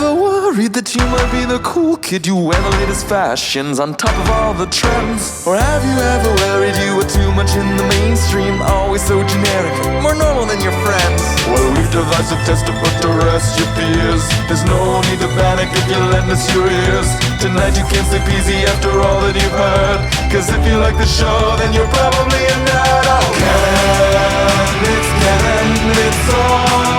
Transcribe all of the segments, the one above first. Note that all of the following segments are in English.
ever worried that you might be the cool kid? You wear the latest fashions on top of all the trends? Or have you ever worried you were too much in the mainstream? Always so generic, more normal than your friends? Well, we've devised a test to put to rest your fears. There's no need to panic if you lend us your ears. Tonight you can't sleep easy after all that you've heard. Cause if you like the show, then you're probably a nerd. Oh, Canon, it's Canon, it's all.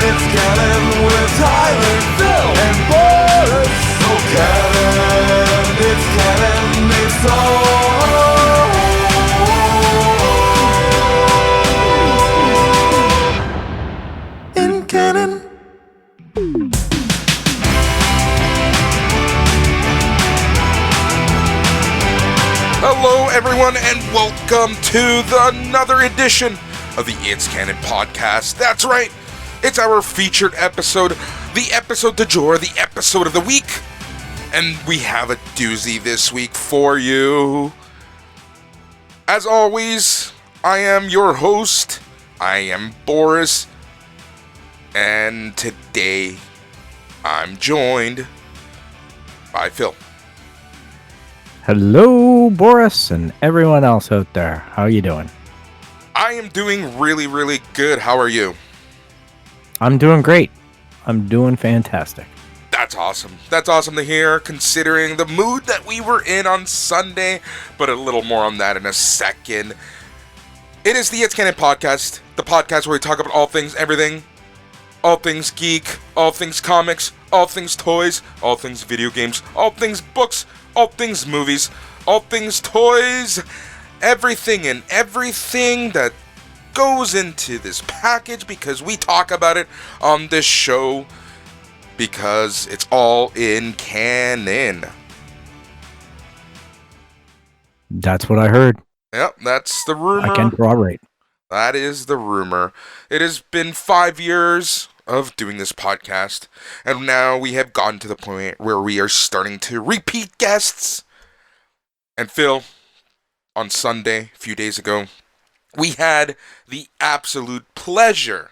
It's Canon with Tyler, Phil, and Boris. Oh, Canon, it's Canon, it's all in Canon. Hello, everyone, and welcome to another edition of the It's Canon Podcast. That's right. It's our featured episode, the episode du jour, the episode of the week. And we have a doozy this week for you. As always, I am your host. I am Boris. And today, I'm joined by Phil. Hello, Boris, and everyone else out there. How you doing? I am doing really, really good. How are you? I'm doing great. I'm doing fantastic. That's awesome. That's awesome to hear, considering the mood that we were in on Sunday, but a little more on that in a second. It is the It's Canon Podcast, the podcast where we talk about all things, everything, all things geek, all things comics, all things toys, all things video games, all things books, all things movies, all things toys, everything and everything that goes into this package, because we talk about it on this show because it's all in canon. That's what I heard. Yep, that's the rumor. I can corroborate. That is the rumor. It has been 5 years of doing this podcast, and now we have gotten to the point where we are starting to repeat guests. And Phil, on Sunday, a few days ago, we had the absolute pleasure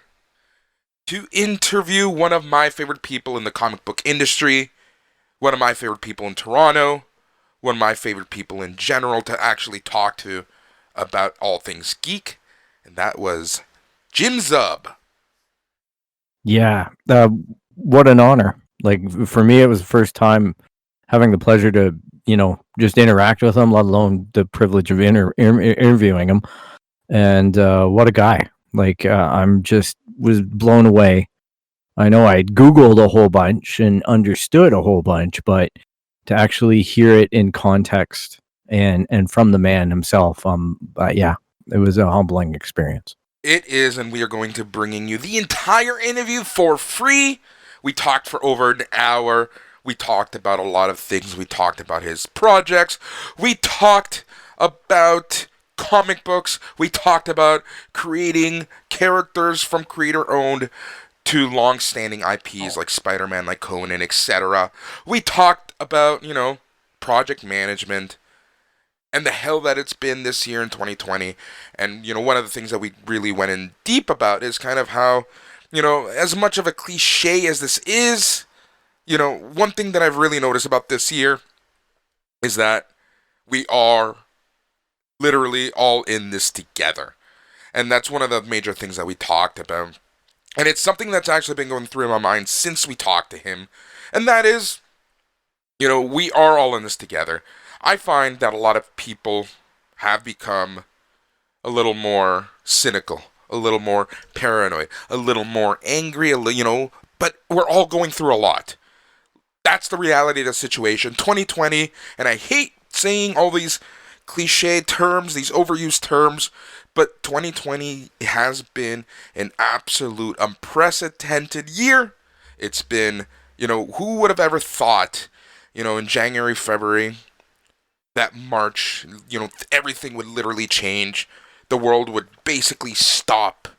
to interview one of my favorite people in the comic book industry, one of my favorite people in Toronto, one of my favorite people in general to actually talk to about all things geek, and that was Jim Zub. Yeah, what an honor. Like, for me, it was the first time having the pleasure to, just interact with him, let alone the privilege of interviewing him. And what a guy. Like, was blown away. I know I Googled a whole bunch and understood a whole bunch, but to actually hear it in context and from the man himself, yeah, it was a humbling experience. It is, and we are going to bringing you the entire interview for free. We talked for over an hour. We talked about a lot of things. We talked about his projects. We talked about comic books. We talked about creating characters from creator-owned to long-standing IPs like Spider-Man, like Conan, etc. We talked about, project management and the hell that it's been this year in 2020. And, one of the things that we really went in deep about is kind of how, as much of a cliche as this is, one thing that I've really noticed about this year is that we are literally all in this together. And that's one of the major things that we talked about. And it's something that's actually been going through my mind since we talked to him. And that is, we are all in this together. I find that a lot of people have become a little more cynical, a little more paranoid, a little more angry, but we're all going through a lot. That's the reality of the situation. 2020, and I hate saying all these cliche terms, these overused terms, but 2020 has been an absolute unprecedented year. It's been, who would have ever thought, in January, February, that March, everything would literally change. The world would basically stop,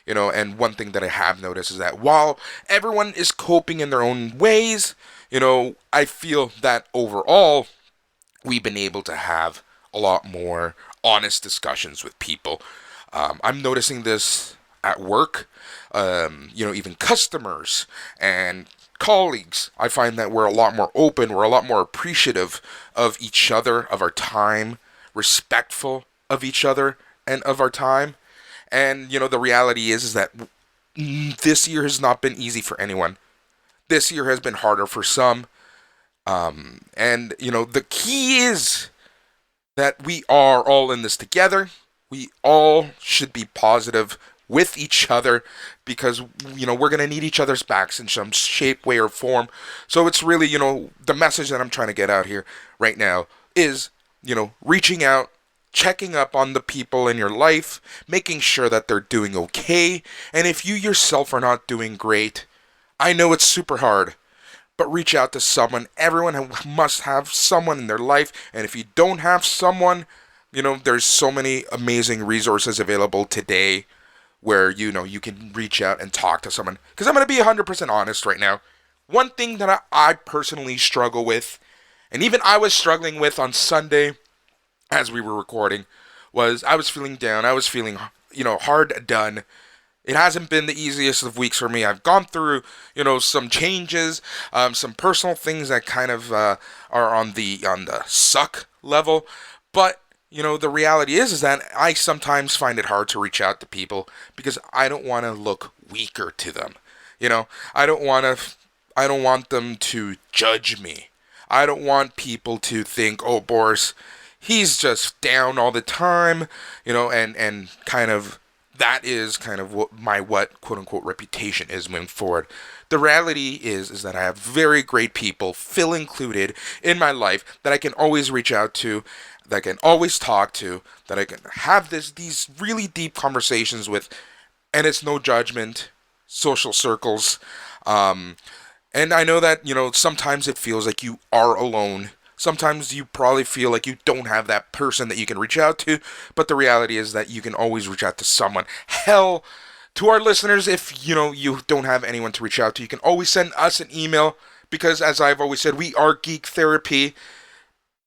and one thing that I have noticed is that while everyone is coping in their own ways, I feel that overall, we've been able to have a lot more honest discussions with people. I'm noticing this at work, even customers and colleagues. I find that we're a lot more open, we're a lot more appreciative of each other, of our time, respectful of each other and of our time. And, the reality is that this year has not been easy for anyone. This year has been harder for some. The key is that we are all in this together. We all should be positive with each other because, we're going to need each other's backs in some shape, way, or form. So it's really, the message that I'm trying to get out here right now is, reaching out, checking up on the people in your life, making sure that they're doing okay. And if you yourself are not doing great, I know it's super hard, but reach out to someone. Everyone must have someone in their life. And if you don't have someone, there's so many amazing resources available today where, you can reach out and talk to someone. Because I'm going to be 100% honest right now. One thing that I personally struggle with, and even I was struggling with on Sunday as we were recording, was I was feeling down. I was feeling, hard done. It hasn't been the easiest of weeks for me. I've gone through, some changes, some personal things that kind of are on the suck level. But the reality is that I sometimes find it hard to reach out to people because I don't want to look weaker to them. I don't want them to judge me. I don't want people to think, oh, Boris, he's just down all the time, and kind of that is kind of what quote unquote reputation is moving forward. The reality is that I have very great people, Phil included, in my life that I can always reach out to, that I can always talk to, that I can have these really deep conversations with, and it's no judgment, social circles. And I know that, sometimes it feels like you are alone. Sometimes you probably feel like you don't have that person that you can reach out to, but the reality is that you can always reach out to someone. Hell, to our listeners, if, you don't have anyone to reach out to, you can always send us an email, because as I've always said, we are Geek Therapy.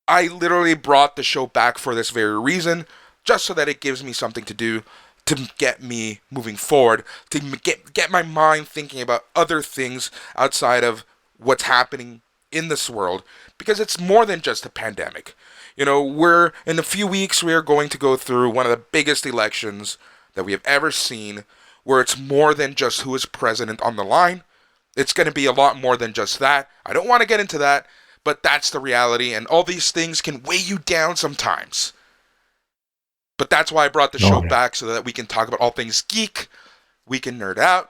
I literally brought the show back for this very reason, just so that it gives me something to do to get me moving forward, to get my mind thinking about other things outside of what's happening in this world, because it's more than just a pandemic. We're in a few weeks, we are going to go through one of the biggest elections that we have ever seen, where it's more than just who is president on the line. It's going to be a lot more than just that. I don't want to get into that, but that's the reality, and all these things can weigh you down sometimes. But that's why I brought the show back, so that we can talk about all things geek. We can nerd out.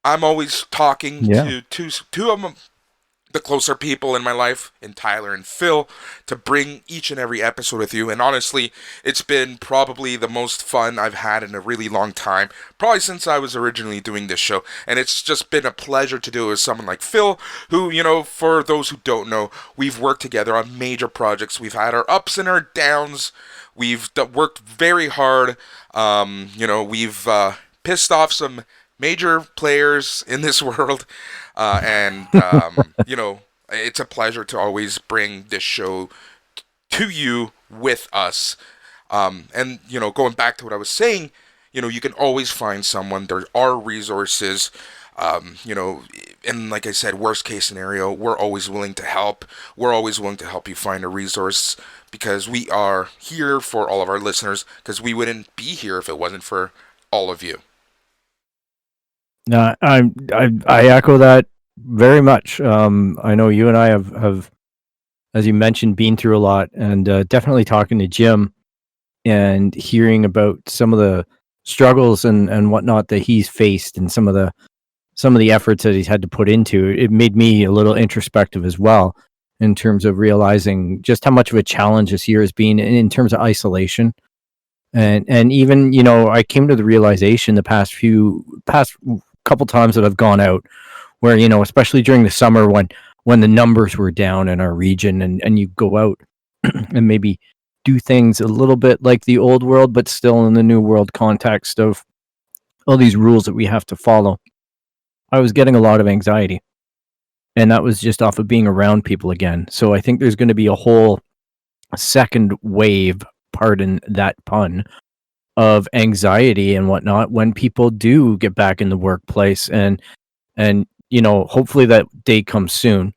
I'm always talking to two of them, the closer people in my life, in Tyler and Phil, to bring each and every episode with you. And honestly, it's been probably the most fun I've had in a really long time, probably since I was originally doing this show. And it's just been a pleasure to do it with someone like Phil, who, for those who don't know, we've worked together on major projects. We've had our ups and our downs. We've worked very hard. We've pissed off some major players in this world. It's a pleasure to always bring this show to you with us. Going back to what I was saying, you can always find someone. There are resources, and like I said, worst case scenario, we're always willing to help. We're always willing to help you find a resource, because we are here for all of our listeners, because we wouldn't be here if it wasn't for all of you. No, I echo that very much. I know you and I have, as you mentioned, been through a lot, and definitely talking to Jim and hearing about some of the struggles and whatnot that he's faced, and some of the efforts that he's had to put into it, made me a little introspective as well, in terms of realizing just how much of a challenge this year has been in terms of isolation. And even, I came to the realization the past couple times that I've gone out, where, especially during the summer when the numbers were down in our region, and you go out and maybe do things a little bit like the old world, but still in the new world context of all these rules that we have to follow, I was getting a lot of anxiety. And that was just off of being around people again. So I think there's going to be a whole second wave, pardon that pun, of anxiety and whatnot when people do get back in the workplace, and hopefully that day comes soon.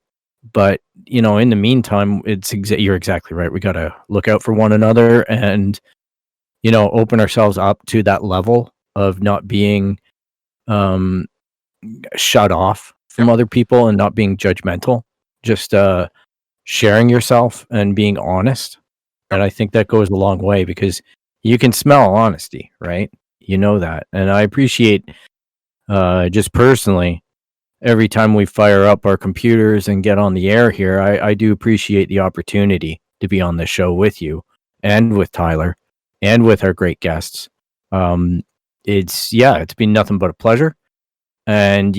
But in the meantime, you're exactly right. We got to look out for one another, and open ourselves up to that level of not being um shut off from other people and not being judgmental, just sharing yourself and being honest. And I think that goes a long way, because you can smell honesty, right? That. And I appreciate, just personally, every time we fire up our computers and get on the air here, I do appreciate the opportunity to be on the show with you and with Tyler and with our great guests. It's been nothing but a pleasure. And,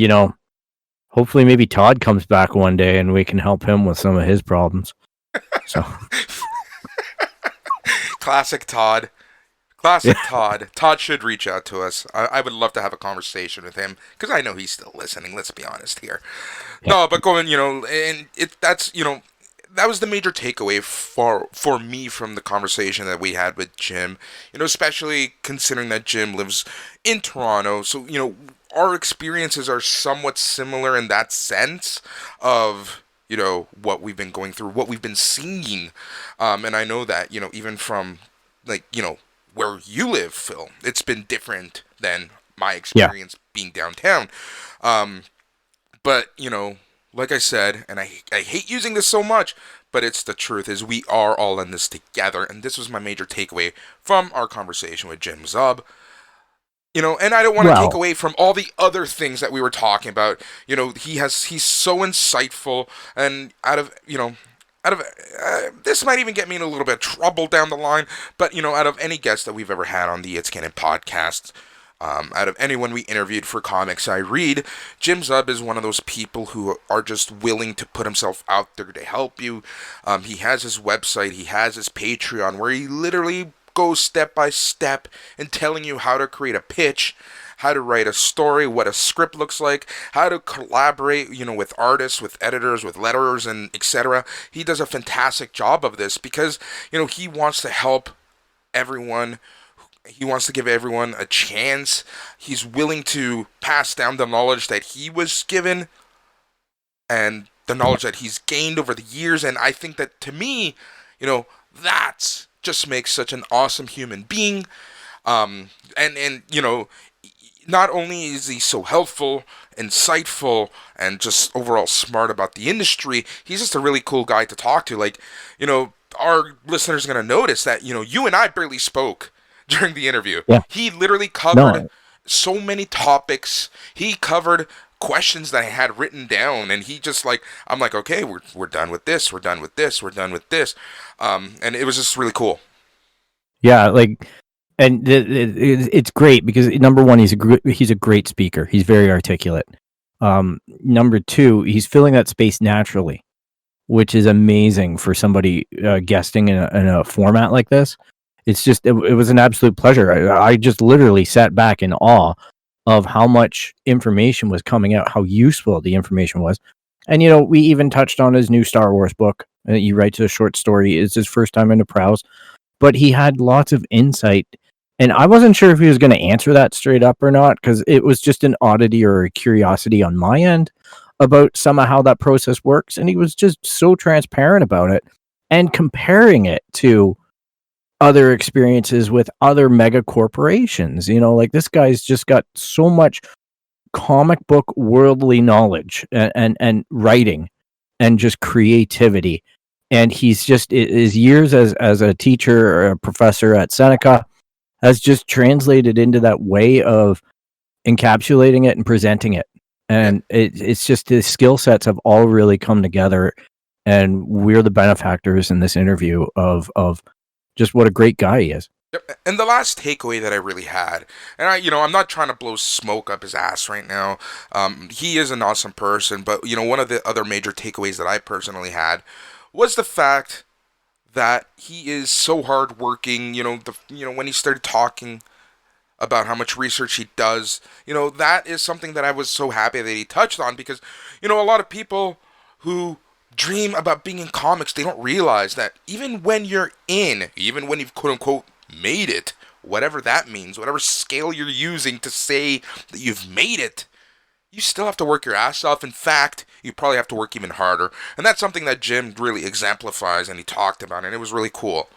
hopefully maybe Todd comes back one day and we can help him with some of his problems. So Classic Todd. Classic Todd. Todd should reach out to us. I would love to have a conversation with him, because I know he's still listening. Let's be honest here. Yeah. No, but going, and that was the major takeaway for me from the conversation that we had with Jim. Especially considering that Jim lives in Toronto, so our experiences are somewhat similar in that sense of what we've been going through, what we've been seeing, and I know that even from where you live, Phil, it's been different than my experience being downtown. But, like I said, and I hate using this so much, but it's the truth, is we are all in this together. And this was my major takeaway from our conversation with Jim Zub. And I don't want to take away from all the other things that we were talking about. He's so insightful, and out of this might even get me in a little bit of trouble down the line, but out of any guest that we've ever had on the It's Canon podcast, out of anyone we interviewed for Comics I Read, Jim Zub is one of those people who are just willing to put himself out there to help you. He has his website, he has his Patreon, where he literally goes step by step in telling you how to create a pitch, how to write a story, what a script looks like, how to collaborate, with artists, with editors, with letterers, and etc. He does a fantastic job of this, because, he wants to help everyone. He wants to give everyone a chance. He's willing to pass down the knowledge that he was given and the knowledge that he's gained over the years. And I think that, to me, that just makes such an awesome human being. And not only is he so helpful, insightful, and just overall smart about the industry, he's just a really cool guy to talk to. Our listeners are going to notice that, you and I barely spoke during the interview. Yeah. He literally covered so many topics. He covered questions that I had written down, and he just I'm like, okay, we're done with this, we're done with this, we're done with this. And it was just really cool. Yeah, and it's great because, number one, he's a great speaker. He's very articulate. Number two, he's filling that space naturally, which is amazing for somebody guesting in a format like this. It's just, it was an absolute pleasure. I just literally sat back in awe of how much information was coming out, how useful the information was. And, we even touched on his new Star Wars book. He writes a short story. It's his first time into prose, but he had lots of insight. And I wasn't sure if he was going to answer that straight up or not, because it was just an oddity or a curiosity on my end about somehow how that process works. And he was just so transparent about it and comparing it to other experiences with other mega corporations. This guy's just got so much comic book worldly knowledge and writing and just creativity. And he's just, his years as a teacher or a professor at Seneca has just translated into that way of encapsulating it and presenting it. And it's just, his skill sets have all really come together, and we're the benefactors in this interview of just what a great guy he is. And the last takeaway that I really had, and I'm not trying to blow smoke up his ass right now. He is an awesome person, but one of the other major takeaways that I personally had was the fact that he is so hardworking. When he started talking about how much research he does, that is something that I was so happy that he touched on, because a lot of people who dream about being in comics, they don't realize that even when you've quote unquote made it, whatever that means, whatever scale you're using to say that you've made it, you still have to work your ass off. In fact, you probably have to work even harder. And that's something that Jim really exemplifies, and he talked about, and it was really cool.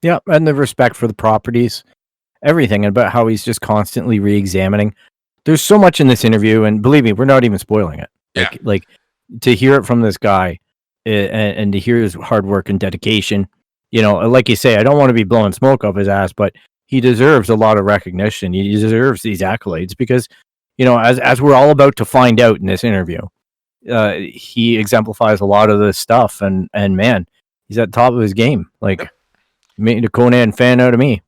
Yeah, and the respect for the properties, everything about how he's just constantly re-examining. There's so much in this interview, and believe me, we're not even spoiling it. Like to hear it from this guy and to hear his hard work and dedication, like you say, I don't want to be blowing smoke up his ass, but he deserves a lot of recognition. He deserves these accolades because, as we're all about to find out in this interview, he exemplifies a lot of this stuff, and man, he's at the top of his game. Like, made a Conan fan out of me.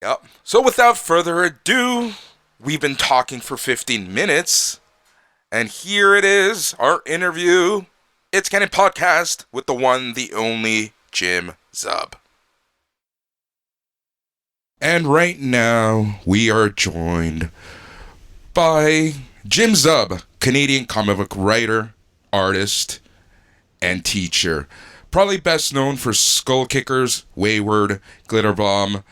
Yep. So without further ado, we've been talking for 15 minutes, and here it is, our interview. It's Canon Podcast with the one, the only Jim Zub. And right now, we are joined by Jim Zub, Canadian comic book writer, artist, and teacher. Probably best known for Skull Kickers, Wayward, Glitter Bomb,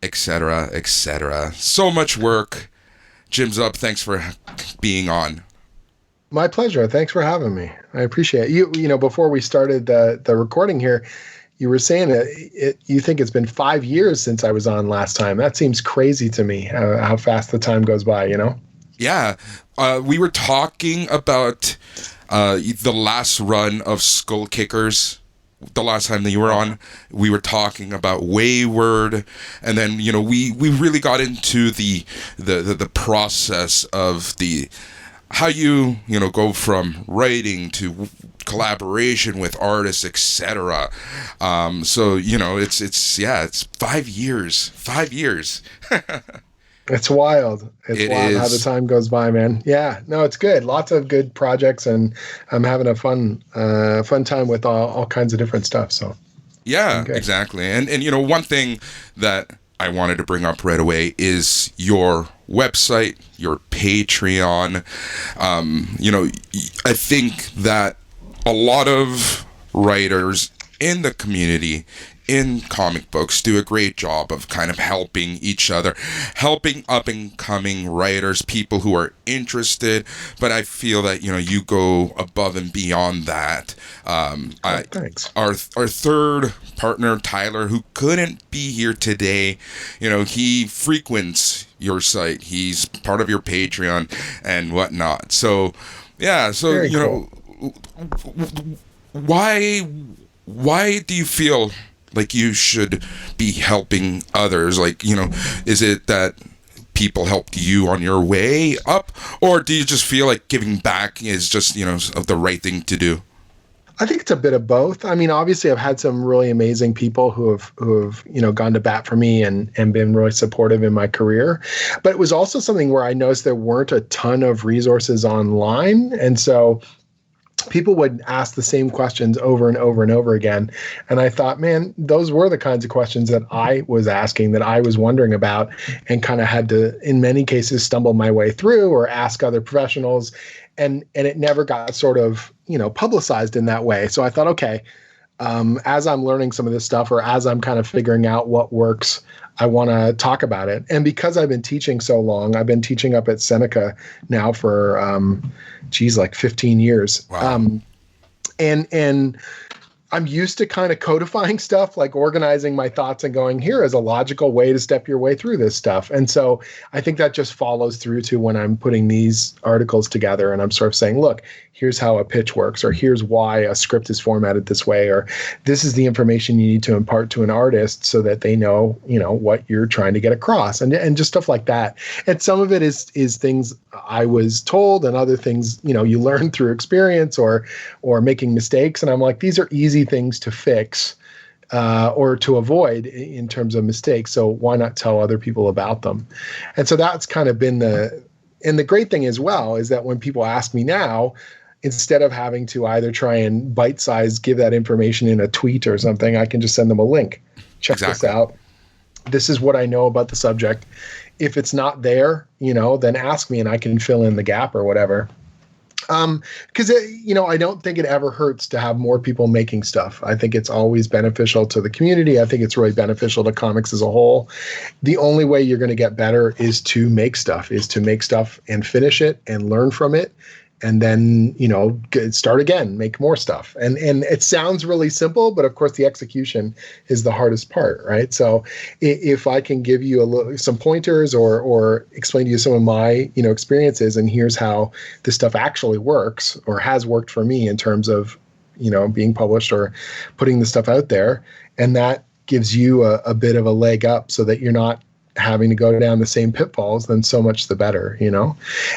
etc., etc. So much work. Jim Zub, thanks for being on. My pleasure. Thanks for having me. I appreciate it. You know, before we started the recording here, you were saying you think it's been 5 years since I was on last time. That seems crazy to me, how fast the time goes by, Yeah. We were talking about the last run of Skull Kickers. The last time that you were on, we were talking about Wayward, and then we really got into the process of how you go from writing to collaboration with artists, etc. So it's 5 years. 5 years. It's wild. It's wild how the time goes by, man. Yeah, no, it's good. Lots of good projects, and I'm having a fun time with all kinds of different stuff. So yeah, exactly. And one thing that I wanted to bring up right away is your website, your Patreon. I think that a lot of writers in the community, in comic books, do a great job of kind of helping each other, helping up-and-coming writers, people who are interested, but I feel that, you go above and beyond that. Thanks. Our third partner, Tyler, who couldn't be here today, he frequents your site. He's part of your Patreon and whatnot. So, yeah, so, Very cool. Why do you feel like you should be helping others? Like, is it that people helped you on your way up, or do you just feel like giving back is just, the right thing to do? I think it's a bit of both. I mean, obviously, I've had some really amazing people who have gone to bat for me and been really supportive in my career. But it was also something where I noticed there weren't a ton of resources online, and so people would ask the same questions over and over and over again. And I thought, man, those were the kinds of questions that I was asking, that I was wondering about, and kind of had to, in many cases, stumble my way through or ask other professionals. And it never got sort of, publicized in that way. So I thought, okay, as I'm learning some of this stuff, or as I'm kind of figuring out what works, I want to talk about it. And because I've been teaching so long, I've been teaching up at Seneca now for, like 15 years. Wow. And I'm used to kind of codifying stuff, like organizing my thoughts and going, here is a logical way to step your way through this stuff. And so I think that just follows through to when I'm putting these articles together and I'm sort of saying, look, here's how a pitch works, or here's why a script is formatted this way, or this is the information you need to impart to an artist so that they know, what you're trying to get across, and just stuff like that. And some of it is things I was told, and other things, you learn through experience or making mistakes. And I'm like, these are easy things to fix or to avoid in terms of mistakes. So why not tell other people about them? And so that's kind of been and the great thing as well is that when people ask me now, instead of having to either try and bite-size give that information in a tweet or something, I can just send them a link. Check this out. This is what I know about the subject. If it's not there, then ask me and I can fill in the gap or whatever. Because I don't think it ever hurts to have more people making stuff. I think it's always beneficial to the community. I think it's really beneficial to comics as a whole. The only way you're going to get better is to make stuff and finish it and learn from it. And then, start again, make more stuff. And it sounds really simple, but of course the execution is the hardest part, right? So if I can give you some pointers or explain to you some of my, experiences, and here's how this stuff actually works or has worked for me in terms of, being published or putting the stuff out there. And that gives you a bit of a leg up so that you're not having to go down the same pitfalls, then so much the better,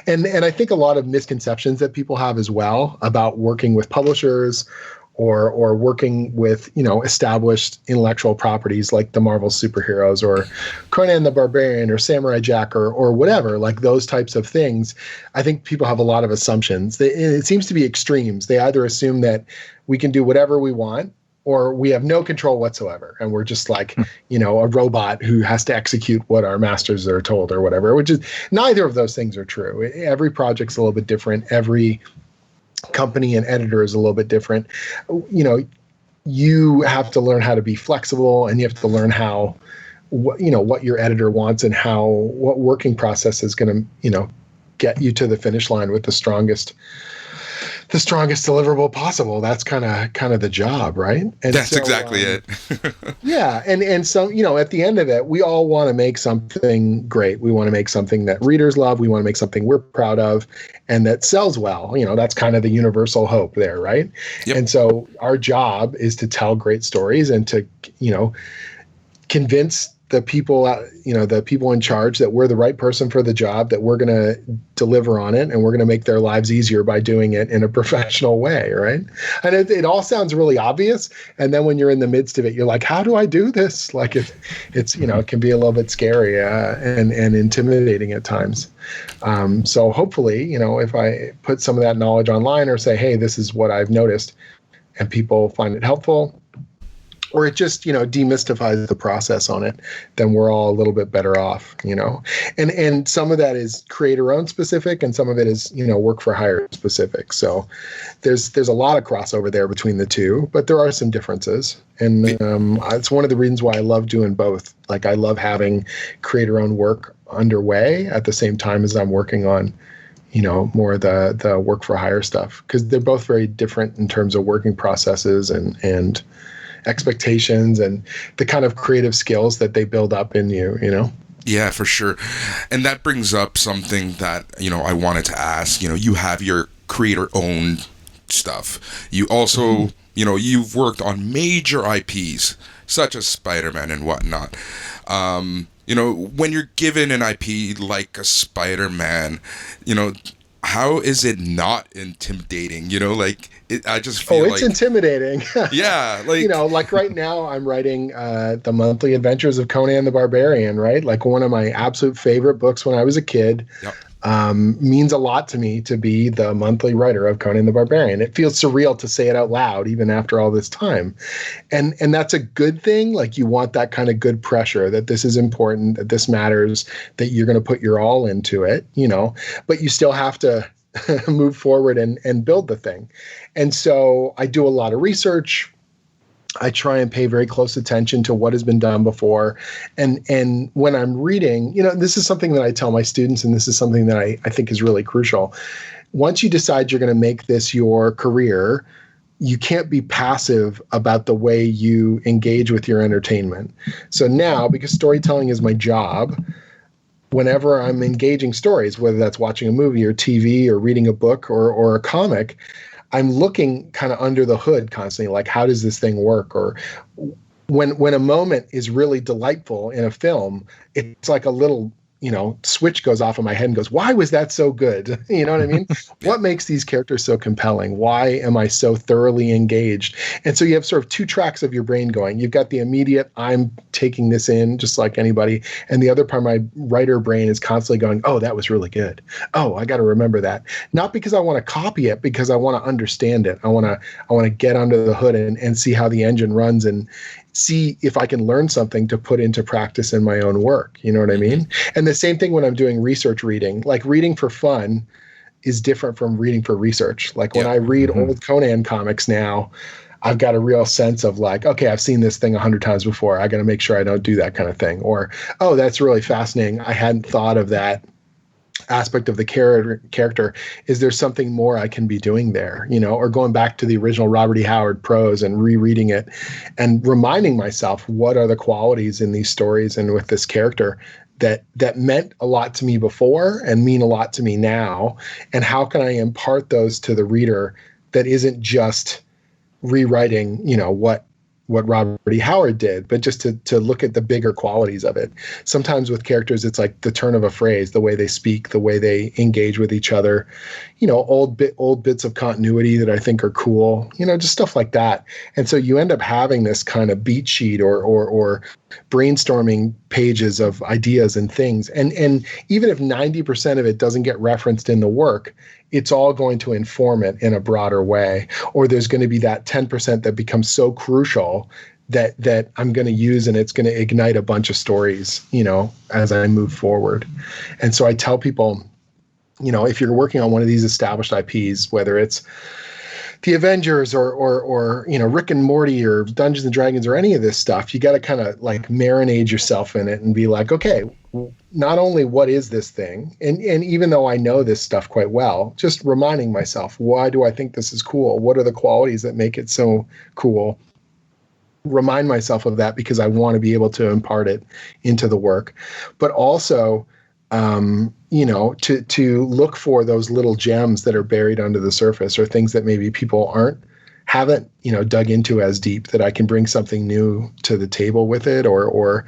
And I think a lot of misconceptions that people have as well about working with publishers or working with, established intellectual properties like the Marvel superheroes or Conan the Barbarian or Samurai Jack or whatever, like those types of things. I think people have a lot of assumptions. It seems to be extremes. They either assume that we can do whatever we want, or we have no control whatsoever, and we're just like, a robot who has to execute what our masters are told or whatever, which is neither of those things are true. Every project's a little bit different. Every company and editor is a little bit different. You have to learn how to be flexible, and you have to learn what your editor wants and what working process is going to, get you to the finish line with the strongest deliverable possible. That's kind of the job, right? And that's exactly it. Yeah. And so, at the end of it, we all want to make something great. We want to make something that readers love. We want to make something we're proud of and that sells well. That's kind of the universal hope there, right? Yep. And so our job is to tell great stories and to, convince the people in charge that we're the right person for the job, that we're going to deliver on it, and we're going to make their lives easier by doing it in a professional way, right? And it all sounds really obvious. And then when you're in the midst of it, you're like, how do I do this? Like it's it can be a little bit scary and intimidating at times. So hopefully, if I put some of that knowledge online or say, hey, this is what I've noticed, and people find it helpful, or it just, demystifies the process on it, then we're all a little bit better off, And some of that is creator-owned specific, and some of it is, work for hire specific. So there's a lot of crossover there between the two, but there are some differences. And it's one of the reasons why I love doing both. Like, I love having creator-owned work underway at the same time as I'm working on, more of the work for hire stuff, because they're both very different in terms of working processes and expectations and the kind of creative skills that they build up in you, Yeah, for sure. And that brings up something that, I wanted to ask. You have your creator-owned stuff. You also, you've worked on major IPs, such as Spider-Man and whatnot. When you're given an IP like a Spider-Man, how is it not intimidating? I just feel it's intimidating. Yeah. Like right now I'm writing the monthly adventures of Conan the Barbarian, right? Like one of my absolute favorite books when I was a kid. Yep. Means a lot to me to be the monthly writer of Conan the Barbarian. It feels surreal to say it out loud, even after all this time. And that's a good thing. Like, you want that kind of good pressure that this is important, that this matters, that you're going to put your all into it, but you still have to move forward and build the thing. And so I do a lot of research. I try and pay very close attention to what has been done before. And when I'm reading, this is something that I tell my students, and this is something that I think is really crucial. Once you decide you're going to make this your career, you can't be passive about the way you engage with your entertainment. So now, because storytelling is my job, whenever I'm engaging stories, whether that's watching a movie or TV or reading a book or a comic, I'm looking kind of under the hood constantly, like, how does this thing work? Or when a moment is really delightful in a film, it's like a little, switch goes off in my head and goes, why was that so good? You know what I mean? What makes these characters so compelling? Why am I so thoroughly engaged? And so you have sort of two tracks of your brain going. You've got the immediate, I'm taking this in just like anybody. And the other part of my writer brain is constantly going, oh, that was really good. Oh, I got to remember that. Not because I want to copy it, because I want to understand it. I want to get under the hood and see how the engine runs and see if I can learn something to put into practice in my own work. You know what I mean? And the same thing when I'm doing research reading, like reading for fun is different from reading for research. Like when I read old Conan comics now, I've got a real sense of like, okay, I've seen this thing 100 times before. I got to make sure I don't do that kind of thing. Or, oh, that's really fascinating. I hadn't thought of that aspect of the character. Is there something more I can be doing there? You know, or going back to the original Robert E. Howard prose and rereading it and reminding myself what are the qualities in these stories and with this character that meant a lot to me before and mean a lot to me now, and how can I impart those to the reader that isn't just rewriting, you know, what Robert E. Howard did, but just to look at the bigger qualities of it. Sometimes with characters, it's like the turn of a phrase, the way they speak, the way they engage with each other, you know, old bits of continuity that I think are cool, you know, just stuff like that. And so you end up having this kind of beat sheet or brainstorming pages of ideas and things. And even if 90% of it doesn't get referenced in the work, it's all going to inform it in a broader way. Or there's going to be that 10% that becomes so crucial that I'm going to use, and it's going to ignite a bunch of stories, you know, as I move forward. And so I tell people, you know, if you're working on one of these established IPs, whether it's the Avengers or you know, Rick and Morty or Dungeons and Dragons or any of this stuff, you got to kind of like marinate yourself in it and be like, okay, not only what is this thing, and even though I know this stuff quite well, just reminding myself, why do I think this is cool? What are the qualities that make it so cool? Remind myself of that because I want to be able to impart it into the work, but also you know, to look for those little gems that are buried under the surface, or things that maybe people haven't, you know, dug into as deep, that I can bring something new to the table with it, or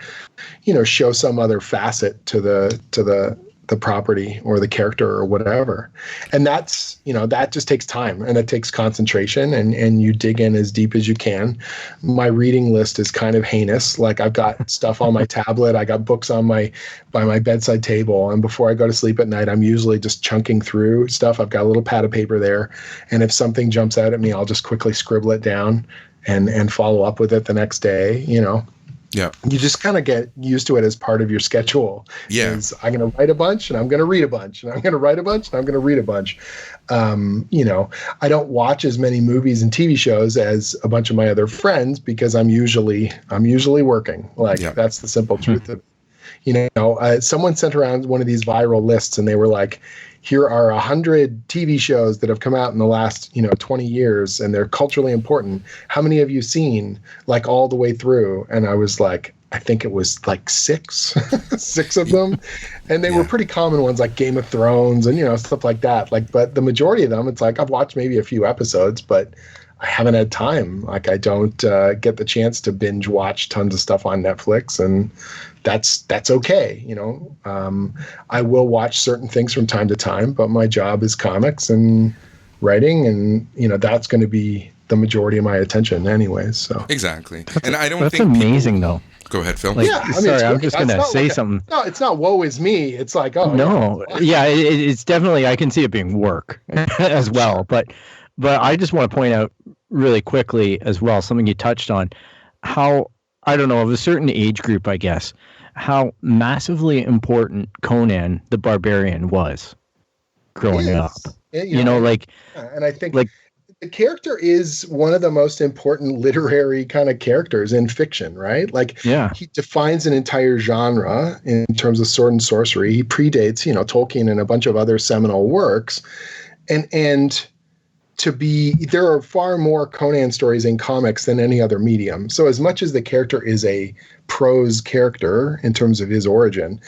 you know, show some other facet to the property or the character or whatever. And that's, you know, that just takes time, and it takes concentration, and you dig in as deep as you can. My reading list is kind of heinous. Like I've got stuff on my tablet, I got books on by my bedside table, and before I go to sleep at night, I'm usually just chunking through stuff. I've got a little pad of paper there, and if something jumps out at me, I'll just quickly scribble it down and follow up with it the next day, you know. Yeah. You just kind of get used to it as part of your schedule. Yeah. I'm going to write a bunch, and I'm going to read a bunch, and I'm going to write a bunch, and I'm going to read a bunch. You know, I don't watch as many movies and TV shows as a bunch of my other friends because I'm usually working. Like that's the simple truth of it. You know, someone sent around one of these viral lists, and they were like, here are 100 TV shows that have come out in the last, you know, 20 years, and they're culturally important. How many have you seen, like, all the way through? And I was like, I think it was like six of them. And they were pretty common ones, like Game of Thrones and, you know, stuff like that. Like, but the majority of them, it's like I've watched maybe a few episodes, but I haven't had time. Like, I don't get the chance to binge watch tons of stuff on Netflix, and that's okay. You know, I will watch certain things from time to time, but my job is comics and writing, and, you know, that's going to be the majority of my attention anyways. So exactly. And I don't that's think amazing though. Go ahead, Phil. Like, yeah, I mean, sorry, I'm just going to say something. No, it's not woe is me. It's like, oh no, yeah, it's definitely, I can see it being work as well. But I just want to point out really quickly as well, something you touched on, how, I don't know, of a certain age group, I guess, how massively important Conan the Barbarian was growing up. You know, like, and I think like the character is one of the most important literary kind of characters in fiction, right? Like, he defines an entire genre in terms of sword and sorcery. He predates, you know, Tolkien and a bunch of other seminal works, and there are far more Conan stories in comics than any other medium. So as much as the character is a prose character in terms of his origin,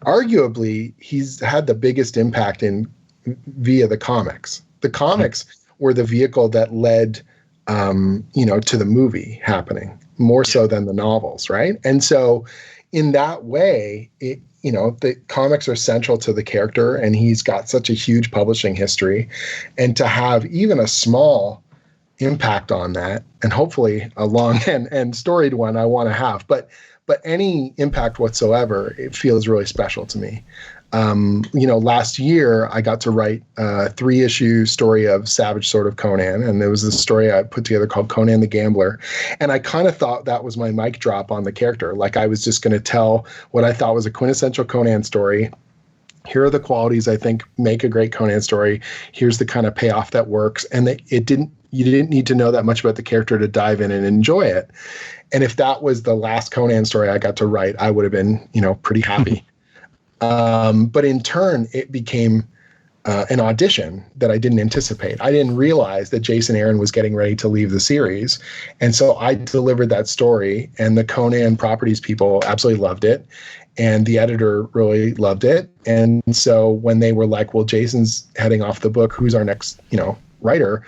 arguably he's had the biggest impact via the comics. The comics were the vehicle that led, you know, to the movie happening more so than the novels, right? And so in that way, you know, the comics are central to the character, and he's got such a huge publishing history, and to have even a small impact on that, and hopefully a long and storied one I want to have, but any impact whatsoever, it feels really special to me. You know, last year I got to write a 3-issue story of Savage Sword of Conan, and there was this story I put together called Conan the Gambler, and I kind of thought that was my mic drop on the character. Like, I was just going to tell what I thought was a quintessential Conan story. here are the qualities I think make a great Conan story. Here's the kind of payoff that works. And that you didn't need to know that much about the character to dive in and enjoy it. And if that was the last Conan story I got to write, I would have been, pretty happy. But in turn, it became an audition that I didn't anticipate. I didn't realize that Jason Aaron was getting ready to leave the series. And so I delivered that story, and the Conan Properties people absolutely loved it. And the editor really loved it. And so when they were like, well, Jason's heading off the book, who's our next, writer?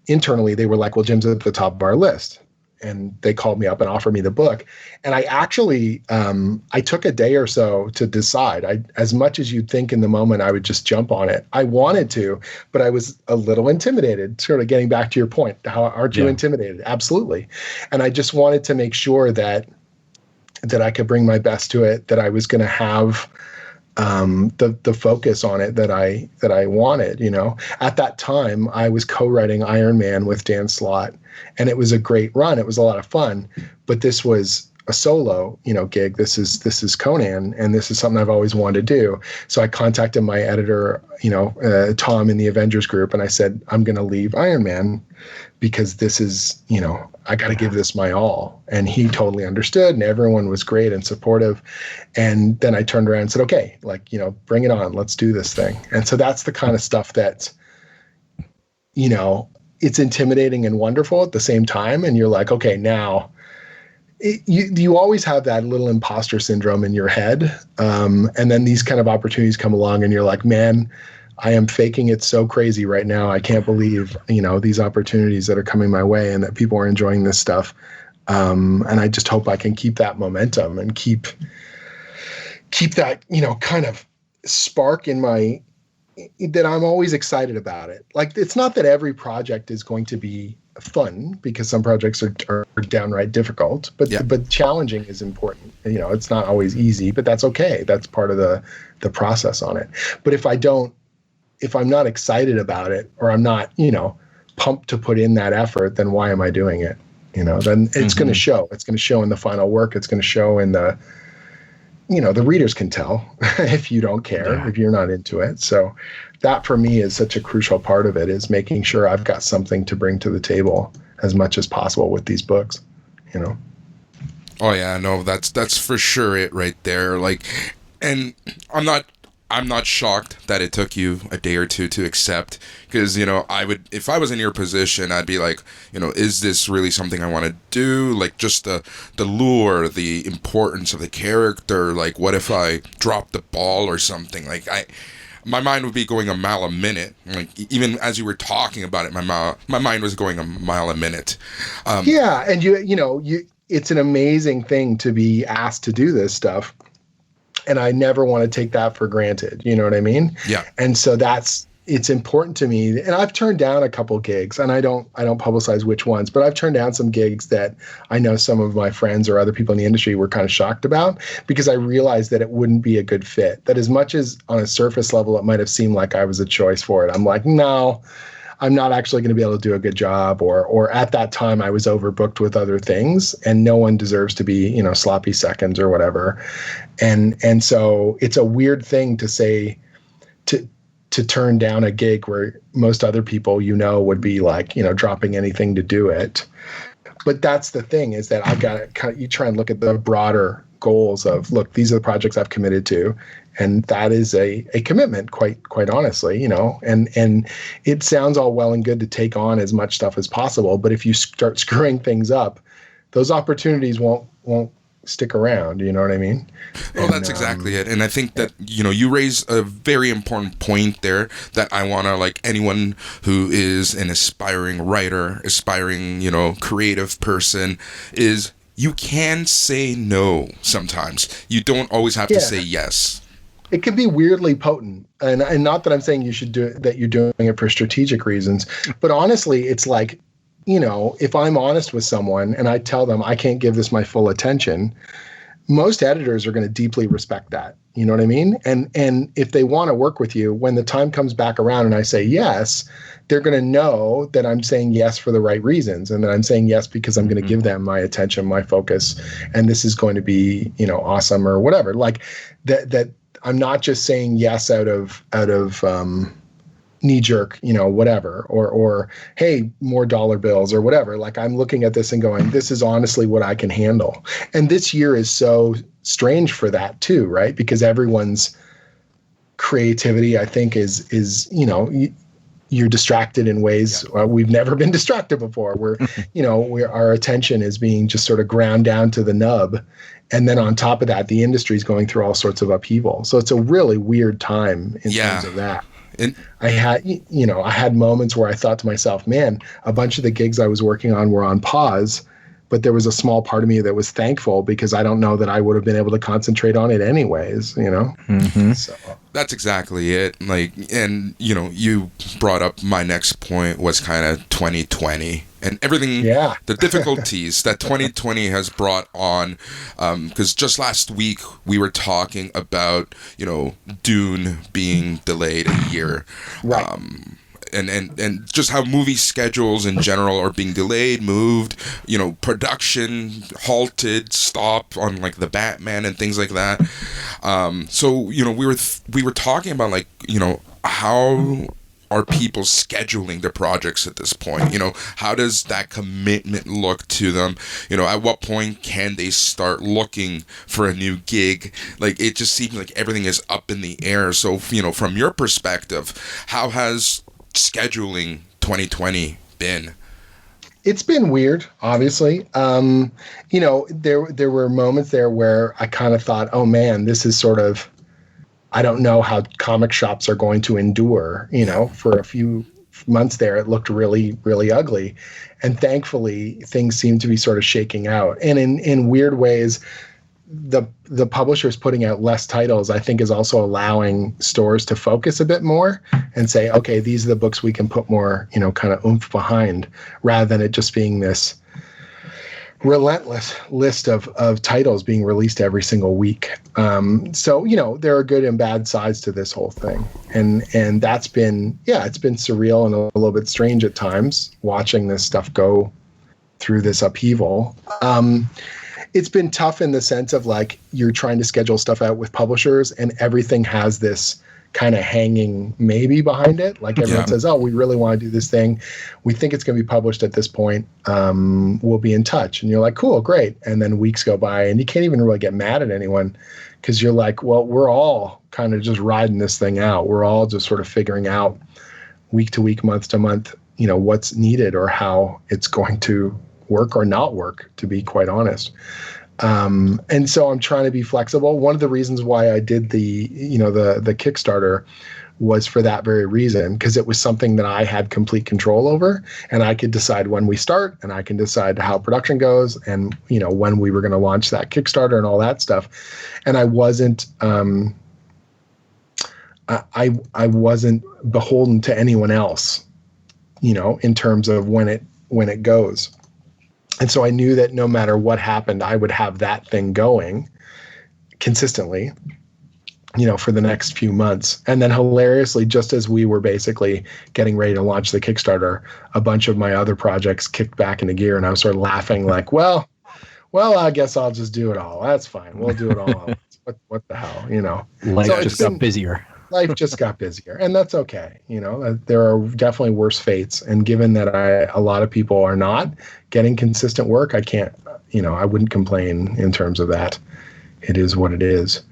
Internally, they were like, well, Jim's at the top of our list. And they called me up and offered me the book. And I actually, I took a day or so to decide. As much as you'd think in the moment I would just jump on it, I wanted to, but I was a little intimidated, sort of getting back to your point. How aren't you intimidated? Absolutely. And I just wanted to make sure that I could bring my best to it, that I was going to have the focus on it that I wanted. At that time I was co-writing Iron Man with Dan Slott, and it was a great run. It was a lot of fun, but this was a solo, gig. This is Conan, and this is something I've always wanted to do. So I contacted my editor, Tom in the Avengers group, and I said, I'm going to leave Iron Man because this is, I got to give this my all. And he totally understood, and everyone was great and supportive. And then I turned around and said, okay, bring it on. Let's do this thing. And so that's the kind of stuff that, it's intimidating and wonderful at the same time. And you're like, okay, now you always have that little imposter syndrome in your head. And then these kind of opportunities come along and you're like, man, I am faking it so crazy right now. I can't believe, these opportunities that are coming my way and that people are enjoying this stuff. And I just hope I can keep that momentum and keep that, kind of spark in that I'm always excited about it. Like, it's not that every project is going to be fun, because some projects are downright difficult, but challenging is important. It's not always easy, but that's okay. That's part of the process on it. But if I'm not excited about it, or I'm not, pumped to put in that effort, then why am I doing it? Then it's going to show. It's going to show in the final work. It's going to show in the readers can tell if you don't care, if you're not into it. So that for me is such a crucial part of it, is making sure I've got something to bring to the table as much as possible with these books, Oh yeah, no, that's for sure it right there. And I'm not shocked that it took you a day or two to accept, because, I would, if I was in your position, I'd be like, is this really something I want to do? Like, just the lure, the importance of the character. Like, what if I drop the ball or something? Like, my mind would be going a mile a minute. Like, even as you were talking about it, my mind was going a mile a minute. And it's an amazing thing to be asked to do this stuff. And I never want to take that for granted. You know what I mean? Yeah. And so it's important to me. And I've turned down a couple gigs, and I don't publicize which ones, but I've turned down some gigs that I know some of my friends or other people in the industry were kind of shocked about, because I realized that it wouldn't be a good fit. That as much as on a surface level, it might have seemed like I was a choice for it, I'm like, no, I'm not actually going to be able to do a good job, or at that time I was overbooked with other things, and no one deserves to be, sloppy seconds or whatever. And so it's a weird thing to say, to turn down a gig where most other people, would be like, dropping anything to do it. But that's the thing, is that I've got to you try and look at the broader goals of, look, these are the projects I've committed to. And that is a commitment, quite honestly, and it sounds all well and good to take on as much stuff as possible. But if you start screwing things up, those opportunities won't stick around. You know what I mean? Well, that's exactly it. And I think that, you raise a very important point there that I want to, like, anyone who is an aspiring writer, aspiring, creative person, is you can say no sometimes. You don't always have to say yes. It can be weirdly potent, and not that I'm saying you should do it, that you're doing it for strategic reasons, but honestly, it's like, if I'm honest with someone and I tell them I can't give this my full attention, most editors are going to deeply respect that. You know what I mean? And if they want to work with you, when the time comes back around and I say yes, they're going to know that I'm saying yes for the right reasons, and that I'm saying yes because I'm going to give them my attention, my focus, and this is going to be, awesome or whatever. Like that I'm not just saying yes out of knee jerk, whatever, or hey, more dollar bills or whatever. Like, I'm looking at this and going, this is honestly what I can handle. And this year is so strange for that too, right? Because everyone's creativity, I think, is you're distracted in ways we've never been distracted before. Where our attention is being just sort of ground down to the nub. And then on top of that, the industry is going through all sorts of upheaval. So it's a really weird time in terms of that. And I had moments where I thought to myself, man, a bunch of the gigs I was working on were on pause, but there was a small part of me that was thankful because I don't know that I would have been able to concentrate on it anyways, Mm-hmm. So that's exactly it. Like, and you brought up my next point was kind of 2020 and everything, the difficulties that 2020 has brought on. Because just last week we were talking about, Dune being delayed a year. Right. And just how movie schedules in general are being delayed, moved, production halted, stopped on like the Batman and things like that. So we were talking about like, how are people scheduling their projects at this point? How does that commitment look to them? At what point can they start looking for a new gig? Like, it just seems like everything is up in the air. So, from your perspective, how has scheduling 2020 been? It's been weird, obviously. There were moments there where I kind of thought, oh man, this is sort of, I don't know how comic shops are going to endure. For a few months there, it looked really, really ugly. And thankfully, things seem to be sort of shaking out. And in weird ways, the publishers putting out less titles, I think, is also allowing stores to focus a bit more and say, okay, these are the books we can put more, kind of oomph behind, rather than it just being this relentless list of titles being released every single week. So, there are good and bad sides to this whole thing. And that's been, it's been surreal and a little bit strange at times, watching this stuff go through this upheaval. It's been tough in the sense of like, you're trying to schedule stuff out with publishers and everything has this kind of hanging maybe behind it. Like, everyone says, oh, we really want to do this thing. We think it's going to be published at this point. We'll be in touch. And you're like, cool, great. And then weeks go by and you can't even really get mad at anyone because you're like, well, we're all kind of just riding this thing out. We're all just sort of figuring out week to week, month to month, what's needed or how it's going to work or not work, to be quite honest. And so I'm trying to be flexible. One of the reasons why I did the Kickstarter was for that very reason, because it was something that I had complete control over, and I could decide when we start, and I can decide how production goes, and when we were going to launch that Kickstarter and all that stuff. And I wasn't I wasn't beholden to anyone else, in terms of when it goes. And so I knew that no matter what happened, I would have that thing going consistently, for the next few months. And then hilariously, just as we were basically getting ready to launch the Kickstarter, a bunch of my other projects kicked back into gear, and I was sort of laughing like, well, I guess I'll just do it all. That's fine. We'll do it all. What the hell, Life just got busier. Life just got busier, and that's okay. There are definitely worse fates. And given that a lot of people are not getting consistent work, I can't, I wouldn't complain in terms of that. It is what it is.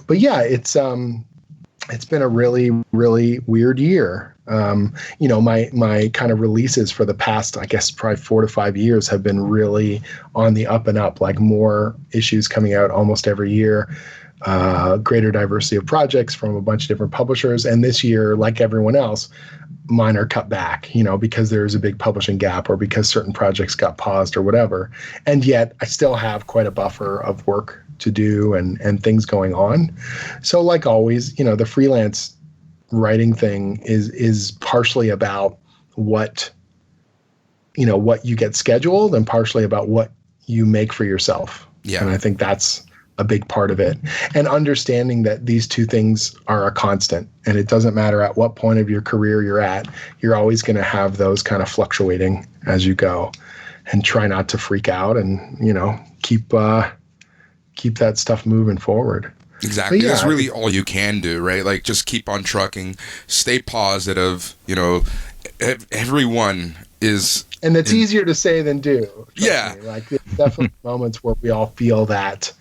But yeah, it's been a really, really weird year. My kind of releases for the past, I guess, probably 4 to 5 years have been really on the up and up, like more issues coming out almost every year. Greater diversity of projects from a bunch of different publishers. And this year, like everyone else, mine are cut back, because there's a big publishing gap or because certain projects got paused or whatever. And yet I still have quite a buffer of work to do and things going on. So like always, the freelance writing thing is partially about what you get scheduled and partially about what you make for yourself. Yeah. And I think that's a big part of it, and understanding that these two things are a constant, and it doesn't matter at what point of your career you're at, you're always going to have those kind of fluctuating as you go, and try not to freak out and, keep that stuff moving forward. Exactly. Yeah, That's really all you can do, right? Like, just keep on trucking, stay positive. You know, everyone is. And it's easier to say than do. Yeah. Me. Like, there's definitely moments where we all feel that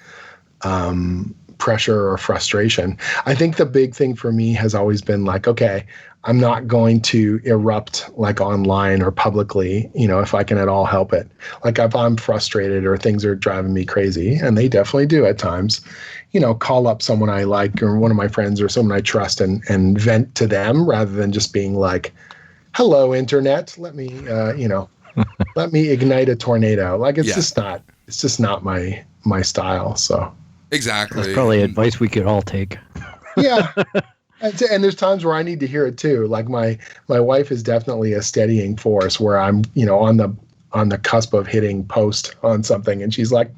pressure or frustration. I think the big thing for me has always been like, okay, I'm not going to erupt like online or publicly, you know, if I can at all help it. Like, if I'm frustrated or things are driving me crazy, and they definitely do at times, you know, call up someone I like or one of my friends or someone I trust and vent to them rather than just being like, hello, internet, let me, let me ignite a tornado. Like, it's just not my style. So Exactly. That's probably advice we could all take. yeah. And there's times where I need to hear it too. Like, my wife is definitely a steadying force where I'm, you know, on the cusp of hitting post on something, and she's like,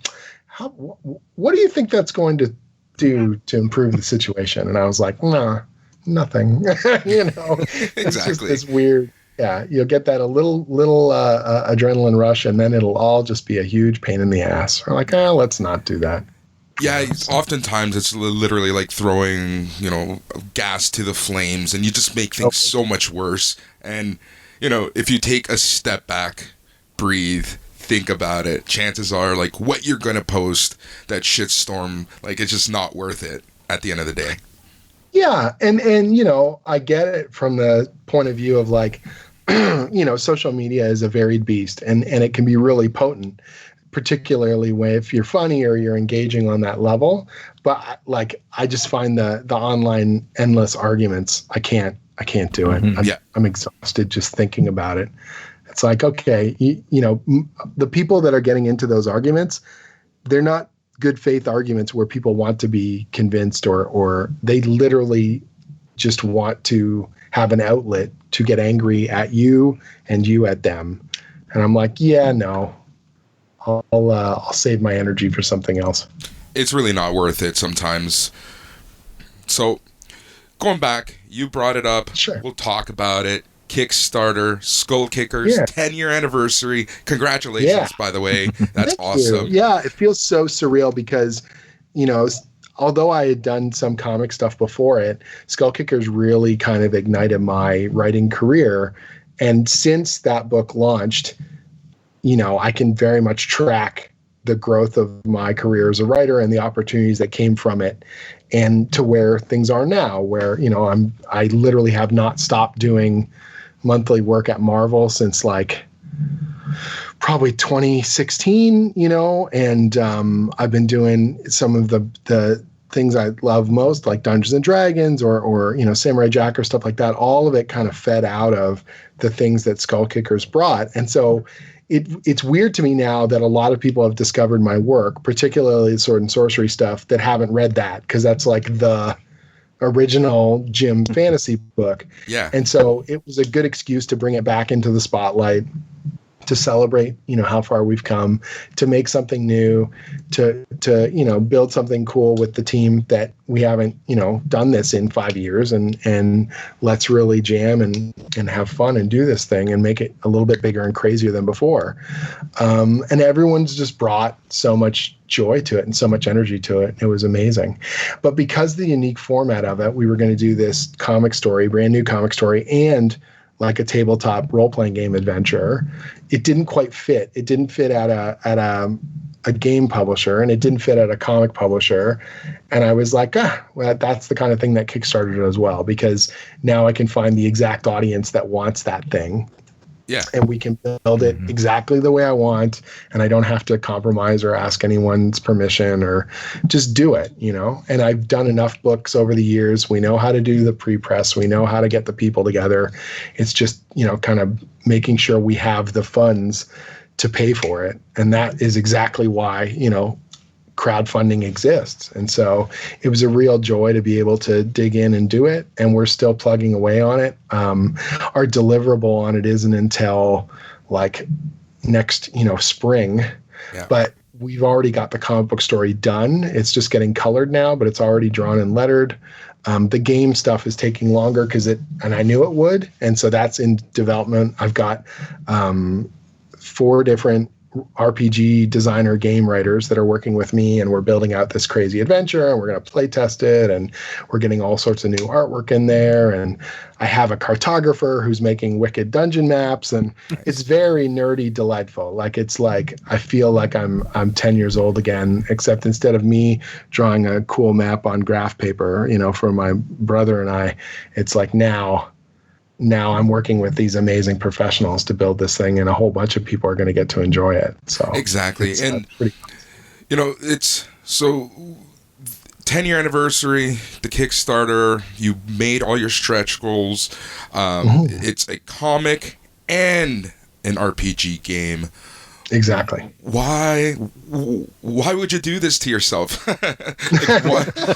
what do you think that's going to do to improve the situation? And I was like, no, nothing. You know, it's just this weird. Yeah, you'll get that a little adrenaline rush, and then it'll all just be a huge pain in the ass. We're like, let's not do that. Yeah, oftentimes it's literally like throwing, you know, gas to the flames, and you just make things so much worse. And, you know, if you take a step back, breathe, think about it, chances are, like, what you're going to post, that shitstorm, like, it's just not worth it at the end of the day. Yeah, and you know, I get it from the point of view of, like, you know, social media is a varied beast, and it can be really potent, particularly if you're funny or you're engaging on that level. But like, I just find the online endless arguments, I can't do it. Mm-hmm. I'm exhausted just thinking about it. It's like, okay, you know, the people that are getting into those arguments, they're not good faith arguments where people want to be convinced or they literally just want to have an outlet to get angry at you and you at them. And I'm like, yeah, no. I'll save my energy for something else. It's really not worth it sometimes. So, going back, you brought it up. Sure. We'll talk about it. Kickstarter, Skull Kickers, 10-year anniversary. Congratulations, by the way. That's awesome. Yeah, it feels so surreal because, you know, although I had done some comic stuff before it, Skull Kickers really kind of ignited my writing career. And since that book launched, you know, I can very much track the growth of my career as a writer and the opportunities that came from it, and to where things are now, where, you know, I literally have not stopped doing monthly work at Marvel since like probably 2016, you know, and I've been doing some of the things I love most, like Dungeons and Dragons or you know, Samurai Jack or stuff like that. All of it kind of fed out of the things that Skull Kickers brought. And so it's weird to me now that a lot of people have discovered my work, particularly the sword and sorcery stuff, that haven't read that, because that's like the original Jim fantasy book. Yeah. And so it was a good excuse to bring it back into the spotlight, to celebrate, you know, how far we've come, to make something new, to you know, build something cool with the team that we haven't, you know, done this in 5 years, and let's really jam and have fun and do this thing and make it a little bit bigger and crazier than before. And everyone's just brought so much joy to it and so much energy to it. It was amazing. But because the unique format of it, we were going to do this comic story, brand new comic story, and like a tabletop role-playing game adventure, it didn't quite fit. It didn't fit at a game publisher, and it didn't fit at a comic publisher. And I was like, well, that's the kind of thing that Kickstarted as well, because now I can find the exact audience that wants that thing. Yeah. And we can build it exactly the way I want, and I don't have to compromise or ask anyone's permission, or just do it, you know? And I've done enough books over the years. We know how to do the pre-press. We know how to get the people together. It's just, you know, kind of making sure we have the funds to pay for it. And that is exactly why, you know, crowdfunding exists. And so it was a real joy to be able to dig in and do it. And we're still plugging away on it. Our deliverable on it isn't until like next, you know, spring, but we've already got the comic book story done. It's just getting colored now, but it's already drawn and lettered. The game stuff is taking longer and I knew it would. And so that's in development. I've got 4 different RPG designer game writers that are working with me, and we're building out this crazy adventure, and we're going to play test it, and we're getting all sorts of new artwork in there. And I have a cartographer who's making wicked dungeon maps, and it's very nerdy, delightful. Like, it's like I feel like I'm 10 years old again, except instead of me drawing a cool map on graph paper, for my brother and I, it's like now I'm working with these amazing professionals to build this thing, and a whole bunch of people are going to get to enjoy it. So exactly. And it's so 10-year anniversary, the Kickstarter, you made all your stretch goals. It's a comic and an RPG game. Exactly. Why would you do this to yourself?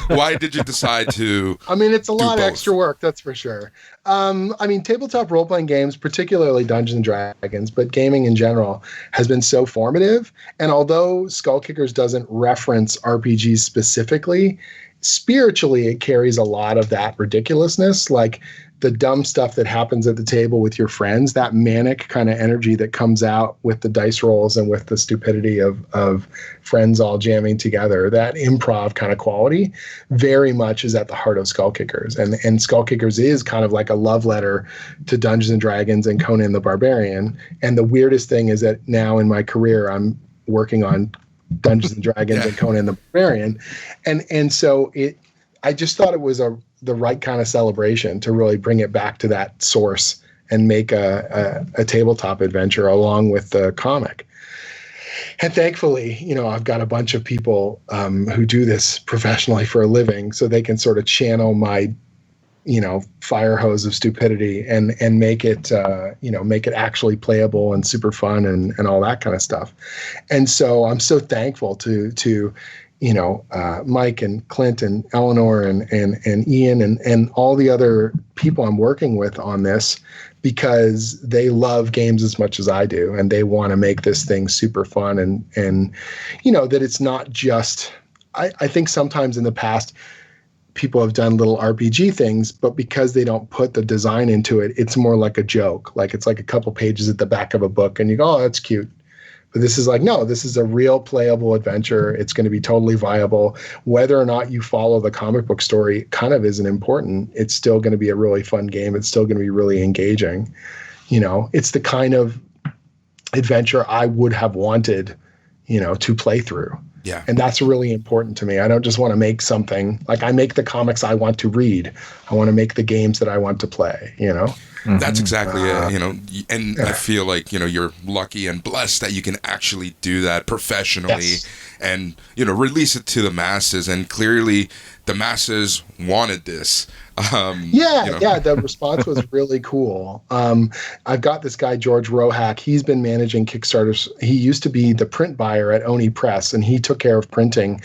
Why did you decide to? I mean, it's a lot of both? extra work, that's for sure. Tabletop role-playing games, particularly Dungeons and Dragons, but gaming in general, has been so formative. And although Skull Kickers doesn't reference RPGs specifically, spiritually it carries a lot of that ridiculousness, like the dumb stuff that happens at the table with your friends, that manic kind of energy that comes out with the dice rolls and with the stupidity of friends all jamming together, that improv kind of quality very much is at the heart of Skull Kickers. And Skull Kickers is kind of like a love letter to Dungeons and Dragons and Conan the Barbarian. And the weirdest thing is that now in my career, I'm working on Dungeons and Dragons and Conan the Barbarian. And so I just thought it was the right kind of celebration to really bring it back to that source and make a tabletop adventure along with the comic. And thankfully, I've got a bunch of people who do this professionally for a living, so they can sort of channel my, fire hose of stupidity and make it, make it actually playable and super fun and all that kind of stuff. And so I'm so thankful to Mike and Clint and Eleanor and Ian and all the other people I'm working with on this, because they love games as much as I do, and they want to make this thing super fun and that it's not just, I think sometimes in the past people have done little RPG things, but because they don't put the design into it, it's more like a joke. Like, it's like a couple pages at the back of a book and you go, oh, that's cute. But this is like, no, this is a real playable adventure. It's going to be totally viable. Whether or not you follow the comic book story kind of isn't important. It's still going to be a really fun game. It's still going to be really engaging. It's the kind of adventure I would have wanted, to play through. Yeah. And that's really important to me. I don't just want to make something like I make the comics I want to read. I want to make the games that I want to play, That's exactly it, and I feel like, you're lucky and blessed that you can actually do that professionally and, release it to the masses. And clearly the masses wanted this. The response was really cool. I've got this guy, George Rohack. He's been managing Kickstarters. He used to be the print buyer at Oni Press, and he took care of printing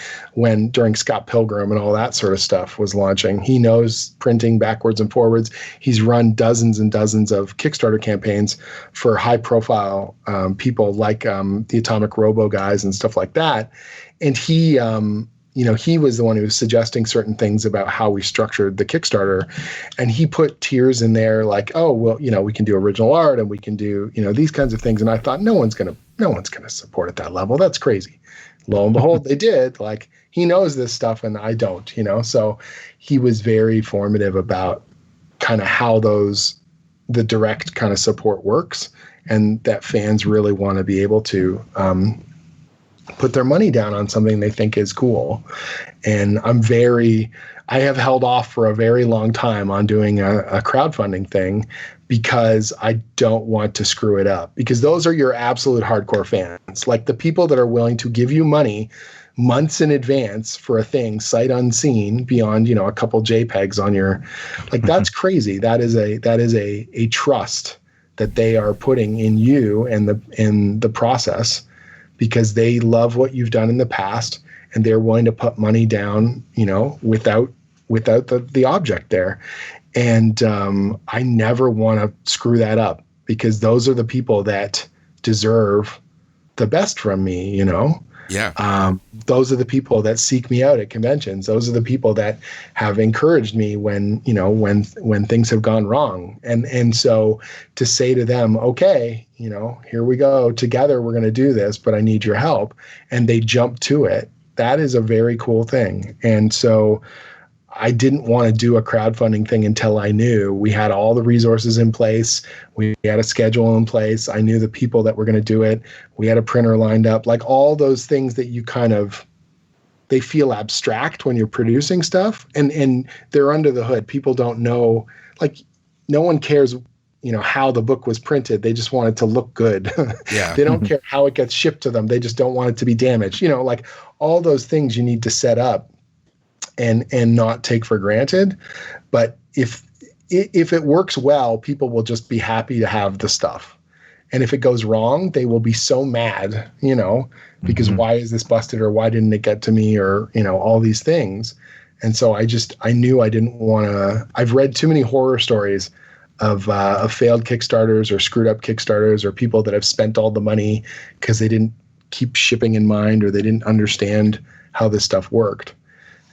during Scott Pilgrim and all that sort of stuff was launching. He knows printing backwards and forwards. He's run dozens and dozens of Kickstarter campaigns for high profile people like the Atomic Robo guys and stuff like that. And he was the one who was suggesting certain things about how we structured the Kickstarter. And he put tiers in there like, oh, well, we can do original art and we can do, these kinds of things. And I thought, no one's going to support at that level. That's crazy. Lo and behold, they did. Like, he knows this stuff and I don't, so he was very formative about kind of how the direct kind of support works, and that fans really want to be able to, put their money down on something they think is cool. And I have held off for a very long time on doing a crowdfunding thing because I don't want to screw it up, because those are your absolute hardcore fans. Like, the people that are willing to give you money months in advance for a thing sight unseen beyond, a couple JPEGs on your, like, that's crazy. That is a trust that they are putting in you and the process, because they love what you've done in the past and they're willing to put money down, without the object there. And I never want to screw that up, because those are the people that deserve the best from me, Those are the people that seek me out at conventions. Those are the people that have encouraged me when things have gone wrong. And so to say to them, okay, here we go together, we're going to do this, but I need your help. And they jump to it. That is a very cool thing. And so I didn't want to do a crowdfunding thing until I knew we had all the resources in place. We had a schedule in place. I knew the people that were going to do it. We had a printer lined up, like all those things that you they feel abstract when you're producing stuff, and they're under the hood. People don't know, like no one cares, how the book was printed. They just want it to look good. Yeah. They don't care how it gets shipped to them. They just don't want it to be damaged. Like all those things you need to set up and not take for granted. But if it works well, people will just be happy to have the stuff. And if it goes wrong, they will be so mad, because why is this busted, or why didn't it get to me, or, all these things. And so I knew I didn't want to. I've read too many horror stories of failed Kickstarters or screwed up Kickstarters, or people that have spent all the money because they didn't keep shipping in mind, or they didn't understand how this stuff worked.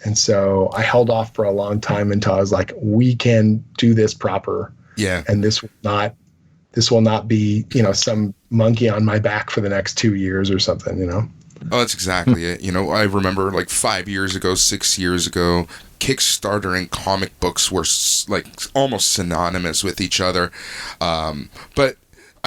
And so I held off for a long time until I was like, we can do this proper. Yeah. And this will not be, some monkey on my back for the next 2 years or something, Oh, that's exactly it. I remember like 5 years ago, 6 years ago, Kickstarter and comic books were like almost synonymous with each other. But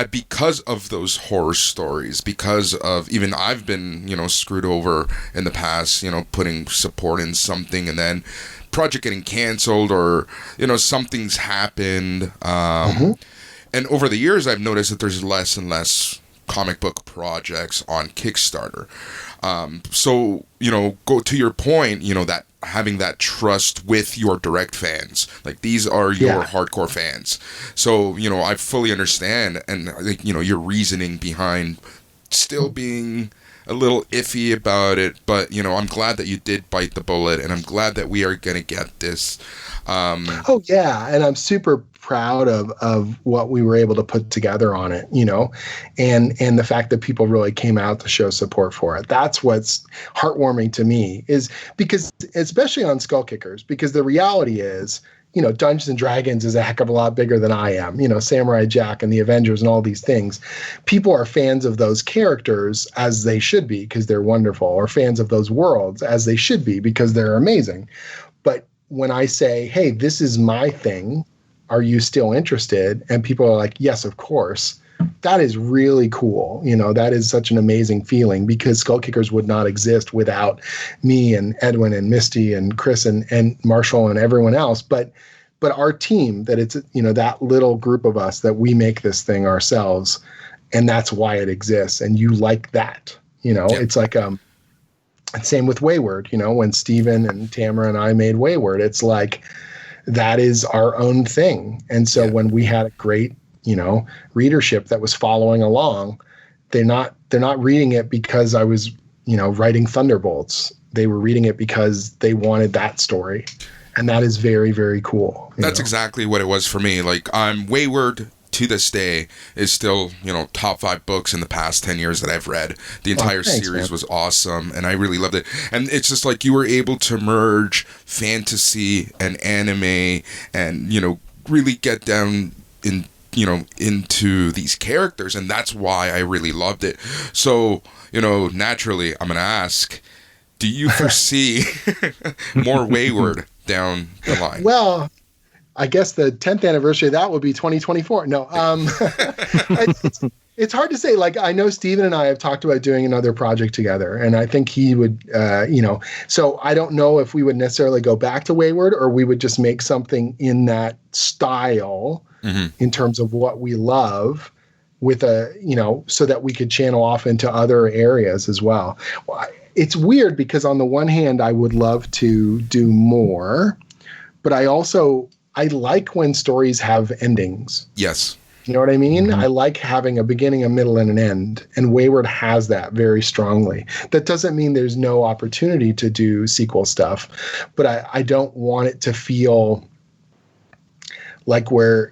because of those horror stories, because of even I've been, screwed over in the past, putting support in something and then project getting canceled, or, something's happened. And over the years, I've noticed that there's less and less comic book projects on Kickstarter. So, go to your point, that having that trust with your direct fans, like these are your hardcore fans. So, I fully understand, and your reasoning behind still being a little iffy about it, but I'm glad that you did bite the bullet, and I'm glad that we are going to get this. And I'm super proud of what we were able to put together on it, and the fact that people really came out to show support for it. That's what's heartwarming to me, is because, especially on Skull Kickers, because the reality is, Dungeons and Dragons is a heck of a lot bigger than I am, Samurai Jack and the Avengers and all these things. People are fans of those characters, as they should be, because they're wonderful, or fans of those worlds, as they should be, because they're amazing. But when I say, hey, this is my thing, are you still interested? And people are like, yes, of course. That is really cool. That is such an amazing feeling, because Skull Kickers would not exist without me and Edwin and Misty and Chris and Marshall and everyone else. But our team, that it's, that little group of us, that we make this thing ourselves. And that's why it exists. And you like that, It's like, same with Wayward, when Steven and Tamara and I made Wayward, it's like, that is our own thing. And so when we had a great, readership that was following along, they're not reading it because I was, writing Thunderbolts. They were reading it because they wanted that story. And that is very, very cool. That's exactly what it was for me. Like, Wayward to this day is still, top 5 books in the past 10 years that I've read. The entire series was awesome, and I really loved it. And it's just like you were able to merge fantasy and anime and, really get down into these characters, and that's why I really loved it. So, naturally, I'm going to ask, do you foresee more Wayward down the line? Well, I guess the 10th anniversary of that would be 2024. No, it's hard to say. Like, I know Steven and I have talked about doing another project together, and I think he would, so I don't know if we would necessarily go back to Wayward, or we would just make something in that style in terms of what we love, with so that we could channel off into other areas as well. It's weird, because on the one hand, I would love to do more, but I like when stories have endings. Yes. You know what I mean? I like having a beginning, a middle, and an end. And Wayward has that very strongly. That doesn't mean there's no opportunity to do sequel stuff, but I don't want it to feel like we're,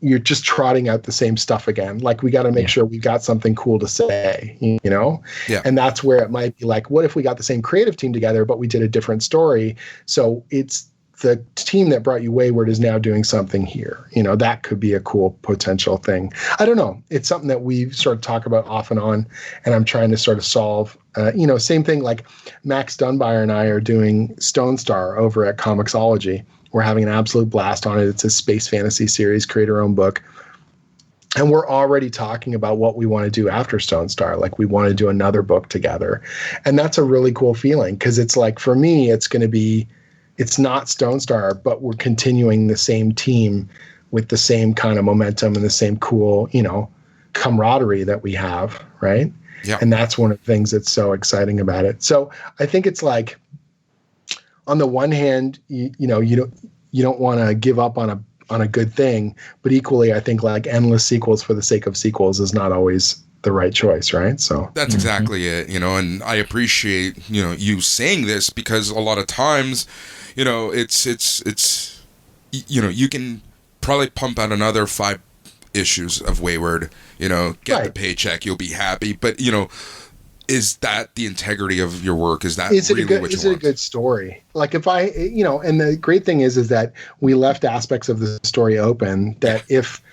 you're just trotting out the same stuff again. Like, we got to make sure we've got something cool to say, you know? Yeah. And that's where it might be like, what if we got the same creative team together, but we did a different story? So it's the team that brought you Wayward is now doing something here. You know, that could be a cool potential thing. I don't know. It's something that we sort of talk about off and on, and I'm trying to sort of solve. You know, same thing, like Max Dunbar and I are doing Stone Star over at Comixology. We're having an absolute blast on it. It's a space fantasy series, create our own book. And we're already talking about what we want to do after Stone Star. Like, we want to do another book together. And that's a really cool feeling, because it's like, for me, it's going to be, it's not Stone Star, but we're continuing the same team with the same kind of momentum and the same cool, you know, camaraderie that we have, right? Yeah. And that's one of the things that's so exciting about it. So I think it's like, on the one hand, you don't want to give up on a good thing, but equally, I think like endless sequels for the sake of sequels is not always the right choice, right? So that's exactly it, you know, and I appreciate, you know, you saying this, because a lot of times, you know, it's you know, you can probably pump out another 5 issues of Wayward, you know, get the paycheck, you'll be happy, but, you know, is that the integrity of your work? Is that really what you want? Is it a good story? Like, if I, you know, and the great thing is that we left aspects of the story open, that if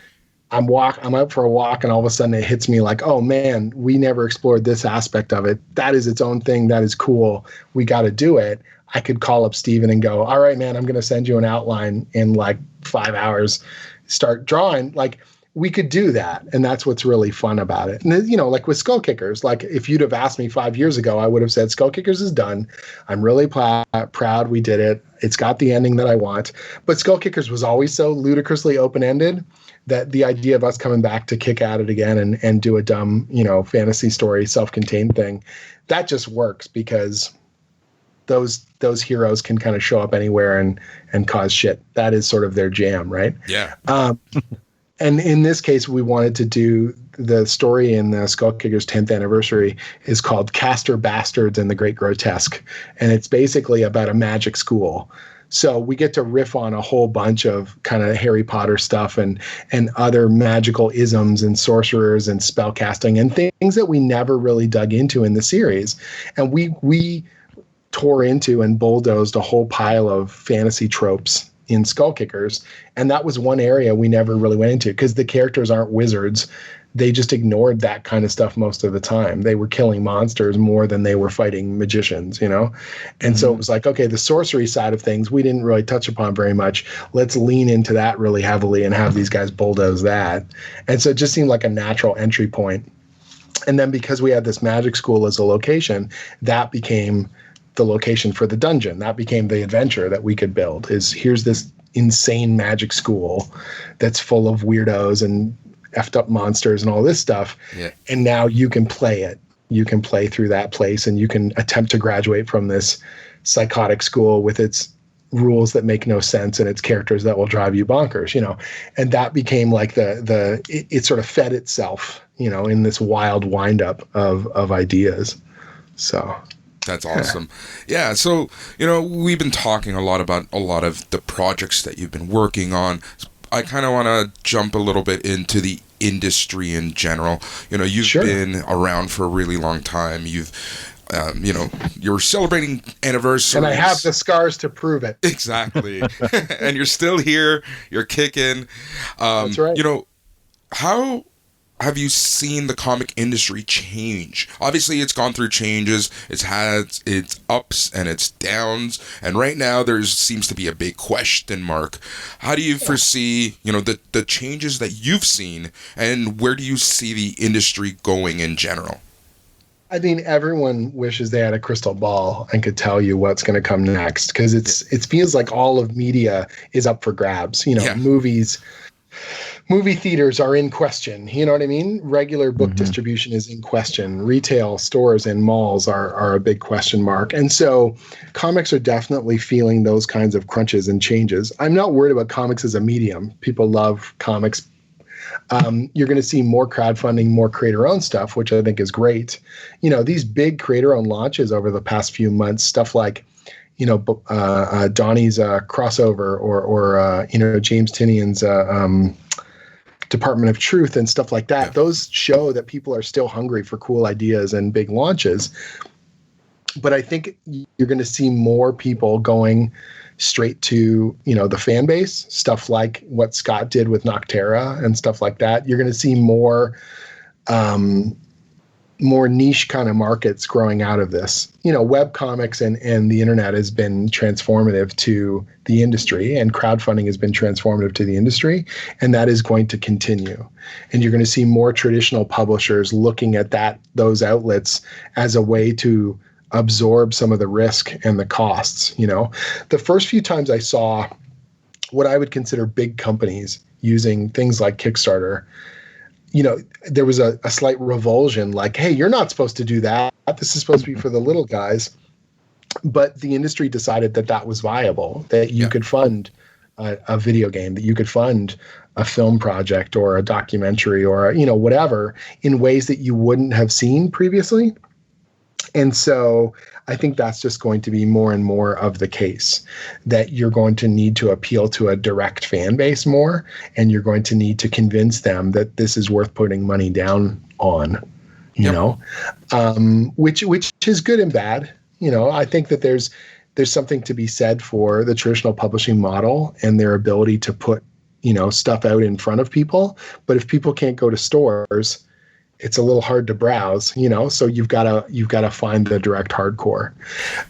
I'm out for a walk and all of a sudden it hits me like, oh man, we never explored this aspect of it. That is its own thing. That is cool. We got to do it. I could call up Steven and go, all right, man, I'm going to send you an outline in like 5 hours, start drawing. Like, we could do that. And that's what's really fun about it. And, you know, like with Skull Kickers, like if you'd have asked me 5 years ago, I would have said Skull Kickers is done. I'm really proud we did it. It's got the ending that I want. But Skull Kickers was always so ludicrously open-ended that the idea of us coming back to kick at it again and do a dumb, you know, fantasy story, self-contained thing, that just works, because those heroes can kind of show up anywhere and cause shit. That is sort of their jam, right? Yeah. And in this case, we wanted to do the story in the Skull Kickers 10th anniversary is called Caster Bastards and the Great Grotesque. And it's basically about a magic school. So we get to riff on a whole bunch of kind of Harry Potter stuff and other magical isms and sorcerers and spell casting and things that we never really dug into in the series. And we tore into and bulldozed a whole pile of fantasy tropes in Skull Kickers, and that was one area we never really went into, because the characters aren't wizards. They just ignored that kind of stuff most of the time. They were killing monsters more than they were fighting magicians, you know? And so it was like, okay, the sorcery side of things, we didn't really touch upon very much. Let's lean into that really heavily and have these guys bulldoze that. And so it just seemed like a natural entry point. And then because we had this magic school as a location, that became the location for the dungeon. That became the adventure that we could build, is here's this insane magic school that's full of weirdos and effed up monsters and all this stuff. Yeah. And now you can play it. You can play through that place, and you can attempt to graduate from this psychotic school with its rules that make no sense and its characters that will drive you bonkers, you know? And that became like it sort of fed itself, you know, in this wild windup of ideas. So that's awesome. Yeah. So, you know, we've been talking a lot about a lot of the projects that you've been working on. I kind of want to jump a little bit into the industry in general. You know, you've been around for a really long time. You've, you know, you're celebrating anniversaries. And I have the scars to prove it. Exactly. And you're still here. You're kicking. That's right. You know, how have you seen the comic industry change? Obviously, it's gone through changes. It's had its ups and its downs, and right now there seems to be a big question mark. How do you foresee, you know, the changes that you've seen, and where do you see the industry going in general? I mean, everyone wishes they had a crystal ball and could tell you what's going to come next, because it feels like all of media is up for grabs. You know, movie theaters are in question. You know what I mean? Regular book distribution is in question. Retail stores and malls are a big question mark. And so comics are definitely feeling those kinds of crunches and changes. I'm not worried about comics as a medium. People love comics. You're going to see more crowdfunding, more creator-owned stuff, which I think is great. You know, these big creator-owned launches over the past few months, stuff like, you know, Donnie's crossover or you know, James Tinian's Department of Truth and stuff like that. Those show that people are still hungry for cool ideas and big launches. But I think you're going to see more people going straight to, the fan base, stuff like what Scott did with Noctera and stuff like that. You're going to see more niche kind of markets growing out of this. Web comics and the internet has been transformative to the industry, and crowdfunding has been transformative to the industry, and that is going to continue. And you're going to see more traditional publishers looking at those outlets as a way to absorb some of the risk and the costs. The first few times I saw what I would consider big companies using things like Kickstarter, there was a slight revulsion, like, hey, you're not supposed to do that. This is supposed to be for the little guys. But the industry decided that was viable, that you could fund a video game, that you could fund a film project or a documentary or, whatever, in ways that you wouldn't have seen previously. And so I think that's just going to be more and more of the case, that you're going to need to appeal to a direct fan base more, and you're going to need to convince them that this is worth putting money down on, which is good and bad. I think that there's something to be said for the traditional publishing model and their ability to put, stuff out in front of people. But if people can't go to stores, it's a little hard to browse, so you've got to find the direct hardcore.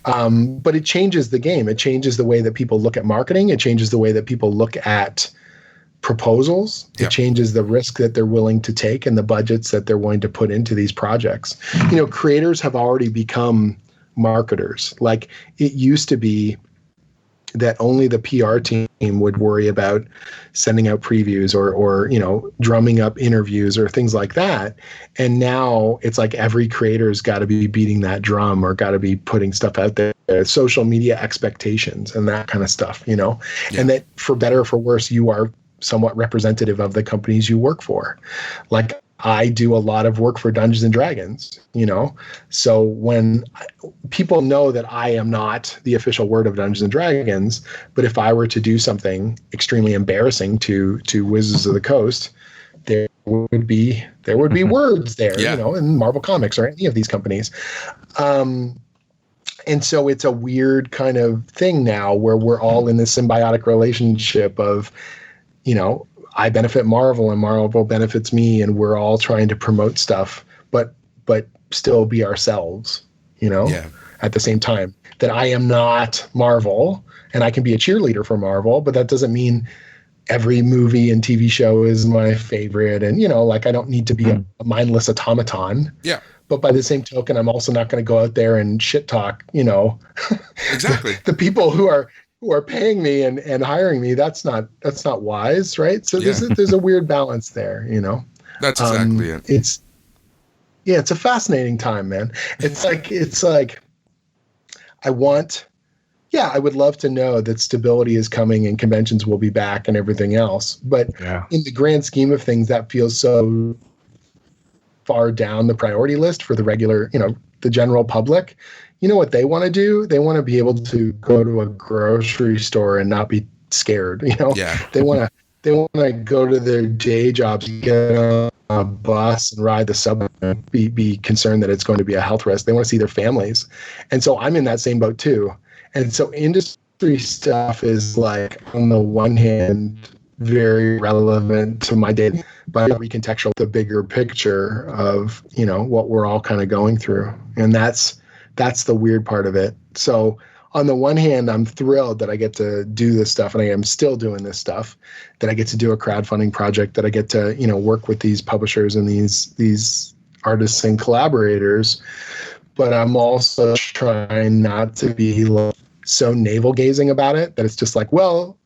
But it changes the game. It changes the way that people look at marketing. It changes the way that people look at proposals. It changes the risk that they're willing to take and the budgets that they're willing to put into these projects. Creators have already become marketers. Like, it used to be that only the PR team would worry about sending out previews or drumming up interviews or things like that. And now it's like every creator's got to be beating that drum or got to be putting stuff out there, social media expectations and that kind of stuff, and that for better or for worse, you are somewhat representative of the companies you work for. Like, I do a lot of work for Dungeons and Dragons, so when people know that I am not the official word of Dungeons and Dragons, but if I were to do something extremely embarrassing to Wizards of the Coast, there would be words there, in Marvel Comics or any of these companies. And so it's a weird kind of thing now where we're all in this symbiotic relationship of, I benefit Marvel and Marvel benefits me, and we're all trying to promote stuff, but still be ourselves, at the same time. That I am not Marvel, and I can be a cheerleader for Marvel, but that doesn't mean every movie and TV show is my favorite. And, I don't need to be a mindless automaton. Yeah. But by the same token, I'm also not going to go out there and shit talk, exactly the people who are paying me and hiring me. That's not wise, right? So there's a weird balance there, That's exactly it. It's a fascinating time, man. It's like I would love to know that stability is coming and conventions will be back and everything else. But in the grand scheme of things, that feels so far down the priority list for the regular, the general public. You know what they want to do? They want to be able to go to a grocery store and not be scared. They want to go to their day jobs, get on a bus and ride the subway, and be concerned that it's going to be a health risk. They want to see their families. And so I'm in that same boat too. And so industry stuff is, like, on the one hand, very relevant to my day, but recontextual the bigger picture of, what we're all kind of going through. And that's the weird part of it. So on the one hand, I'm thrilled that I get to do this stuff, and I am still doing this stuff, that I get to do a crowdfunding project, that I get to, work with these publishers and these artists and collaborators. But I'm also trying not to be so navel-gazing about it that it's just like, well,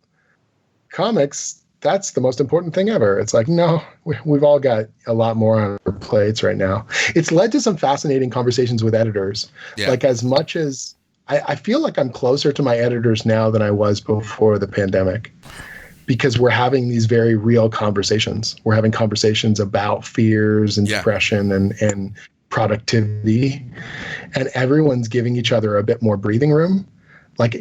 comics, that's the most important thing ever. It's like, no, we've all got a lot more on our plates right now. It's led to some fascinating conversations with editors. Yeah. Like, as much as I feel like I'm closer to my editors now than I was before the pandemic, because we're having these very real conversations. We're having conversations about fears and depression and productivity, and everyone's giving each other a bit more breathing room. Like,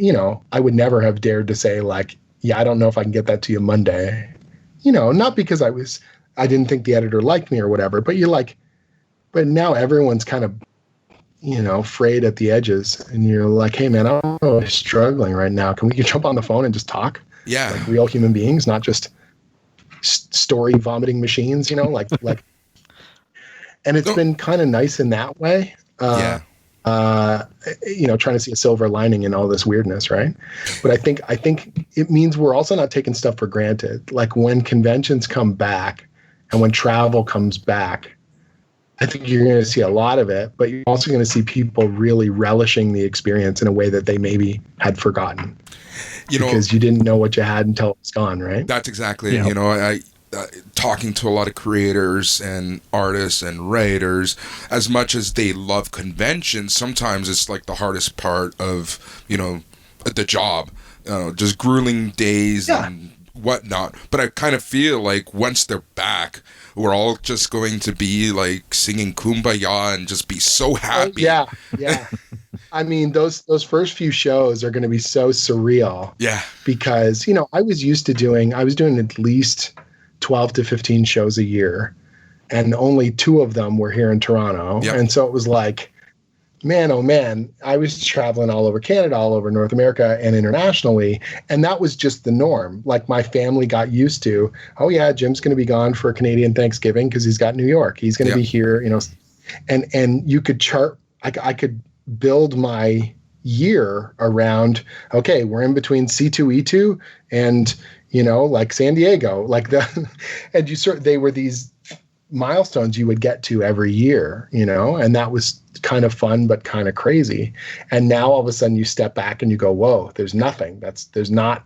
I would never have dared to say, like, yeah, I don't know if I can get that to you Monday, not because I didn't think the editor liked me or whatever, but but now everyone's kind of, frayed at the edges, and you're like, hey man, I'm struggling right now. Can we jump on the phone and just talk? Yeah. Like real human beings, not just story vomiting machines, like, and it's been kind of nice in that way. Trying to see a silver lining in all this weirdness, right? But I think it means we're also not taking stuff for granted. Like when conventions come back and when travel comes back, I think you're going to see a lot of it, but you're also going to see people really relishing the experience in a way that they maybe had forgotten. Because you didn't know what you had until it was gone, right? That's exactly it. I talking to a lot of creators and artists and writers, as much as they love conventions, sometimes it's like the hardest part of, the job, just grueling days and whatnot. But I kind of feel like once they're back, we're all just going to be like singing Kumbaya and just be so happy. Yeah. I mean, those first few shows are going to be so surreal. Yeah. Because, I was doing at least 12 to 15 shows a year, and only 2 of them were here in Toronto. Yep. And so it was like, man, oh man, I was traveling all over Canada, all over North America and internationally. And that was just the norm. Like my family got used to, oh yeah, Jim's going to be gone for Canadian Thanksgiving because he's got New York. He's going to be here, and you could chart, I could build my year around, okay, we're in between C2E2 and, like San Diego, and they were these milestones you would get to every year, and that was kind of fun, but kind of crazy. And now all of a sudden you step back and you go, whoa, there's nothing. They're not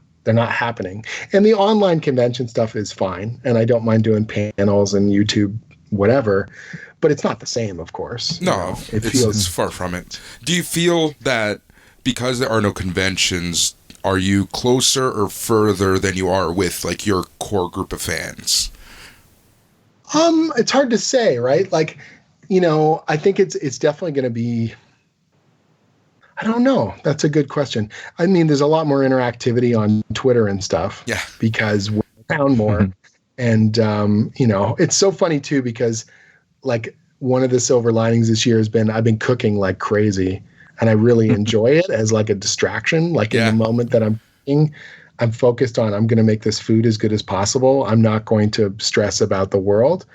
happening. And the online convention stuff is fine. And I don't mind doing panels and YouTube, whatever, but it's not the same, of course. No, it's far from it. Do you feel that because there are no conventions, are you closer or further than you are with like your core group of fans? It's hard to say, right? Like, I think it's definitely going to be, I don't know. That's a good question. I mean, there's a lot more interactivity on Twitter and stuff. Yeah. Because we're around more. And, it's so funny too, because like one of the silver linings this year has been, I've been cooking like crazy, and I really enjoy it as like a distraction. Like in the moment that I'm cooking, I'm focused on, I'm going to make this food as good as possible. I'm not going to stress about the world.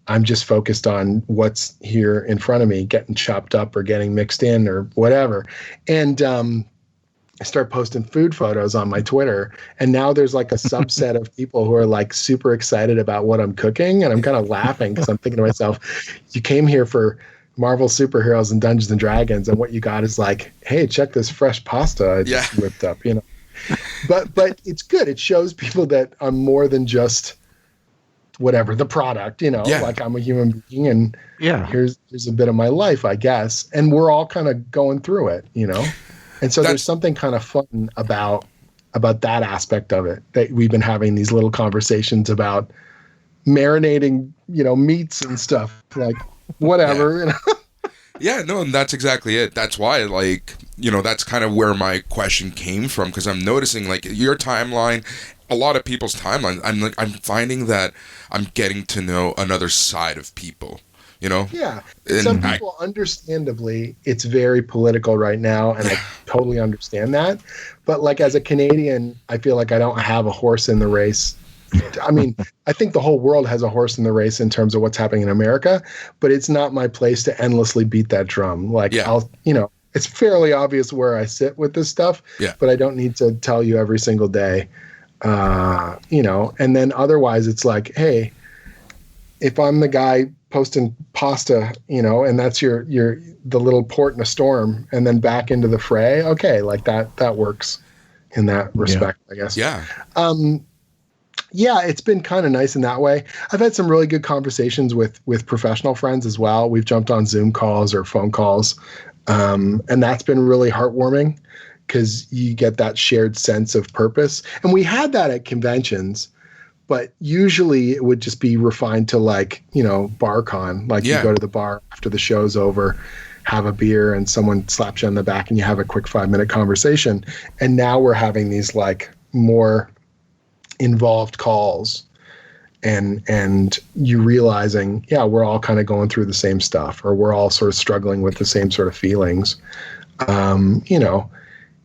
I'm just focused on what's here in front of me, getting chopped up or getting mixed in or whatever. And I start posting food photos on my Twitter. And now there's like a subset of people who are like super excited about what I'm cooking. And I'm kind of laughing because I'm thinking to myself, you came here for Marvel superheroes and Dungeons and Dragons, and what you got is like, hey, check this fresh pasta I just whipped up, But it's good. It shows people that I'm more than just whatever the product, like I'm a human being, and here's a bit of my life, I guess. And we're all kind of going through it, And so there's something kind of fun about that aspect of it, that we've been having these little conversations about marinating, meats and stuff, like whatever. Yeah, no, and that's exactly it. That's why, that's kind of where my question came from, because I'm noticing, like, your timeline, a lot of people's timelines, I'm finding that I'm getting to know another side of people, Yeah. Some people, understandably, it's very political right now, and I totally understand that. But, like, as a Canadian, I feel like I don't have a horse in the race. I mean, I think the whole world has a horse in the race in terms of what's happening in America, but it's not my place to endlessly beat that drum. Like, it's fairly obvious where I sit with this stuff, but I don't need to tell you every single day, and then otherwise it's like, hey, if I'm the guy posting pasta, and that's the little port in a storm and then back into the fray, okay, like that works in that respect, I guess. Yeah. Yeah, it's been kind of nice in that way. I've had some really good conversations with professional friends as well. We've jumped on Zoom calls or phone calls, and that's been really heartwarming because you get that shared sense of purpose. And we had that at conventions, but usually it would just be refined to like, bar con. Like you go to the bar after the show's over, have a beer, and someone slaps you on the back and you have a quick 5-minute conversation. And now we're having these like more involved calls and you realizing, yeah, we're all kind of going through the same stuff, or we're all sort of struggling with the same sort of feelings. You know,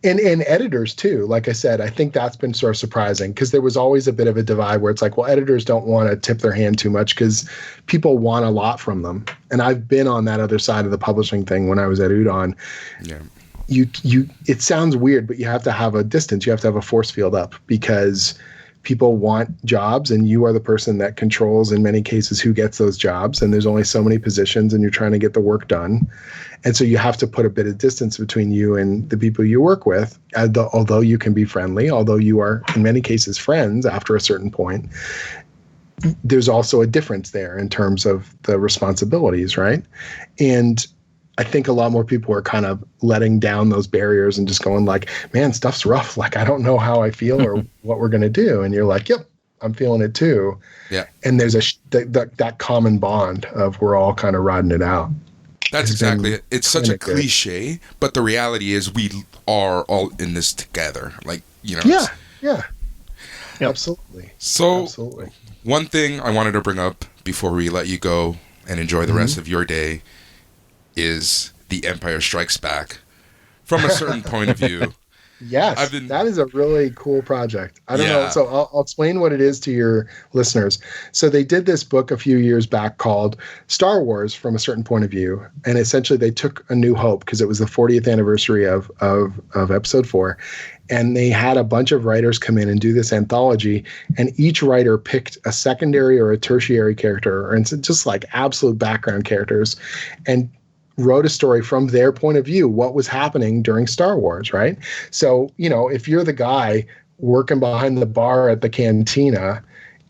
and editors too. Like I said, I think that's been sort of surprising, because there was always a bit of a divide where it's like, well, editors don't want to tip their hand too much because people want a lot from them. And I've been on that other side of the publishing thing when I was at Udon. Yeah. It sounds weird, but you have to have a distance. You have to have a force field up, because people want jobs, and you are the person that controls in many cases who gets those jobs. And there's only so many positions, and you're trying to get the work done. And so you have to put a bit of distance between you and the people you work with, although you can be friendly, although you are in many cases friends after a certain point. There's also a difference there in terms of the responsibilities, right? And I think a lot more people are kind of letting down those barriers and just going like, man, stuff's rough. Like, I don't know how I feel or what we're going to do. And you're like, yep, I'm feeling it too. Yeah. And there's that common bond of we're all kind of riding it out. That's exactly it. It's such a cliche, but the reality is we are all in this together. Like, you know. Yeah. Yeah. Yep. Absolutely. So absolutely. One thing I wanted to bring up before we let you go and enjoy the rest of your day is The Empire Strikes Back. From a certain point of view. Yes, that is a really cool project. I don't know. So I'll explain what it is to your listeners. So they did this book a few years back called Star Wars from a Certain Point of View. And essentially they took A New Hope, because it was the 40th anniversary of episode 4. And they had a bunch of writers come in and do this anthology. And each writer picked a secondary or a tertiary character, or just like absolute background characters, and wrote a story from their point of view, what was happening during Star Wars, right? So, you know, if you're the guy working behind the bar at the cantina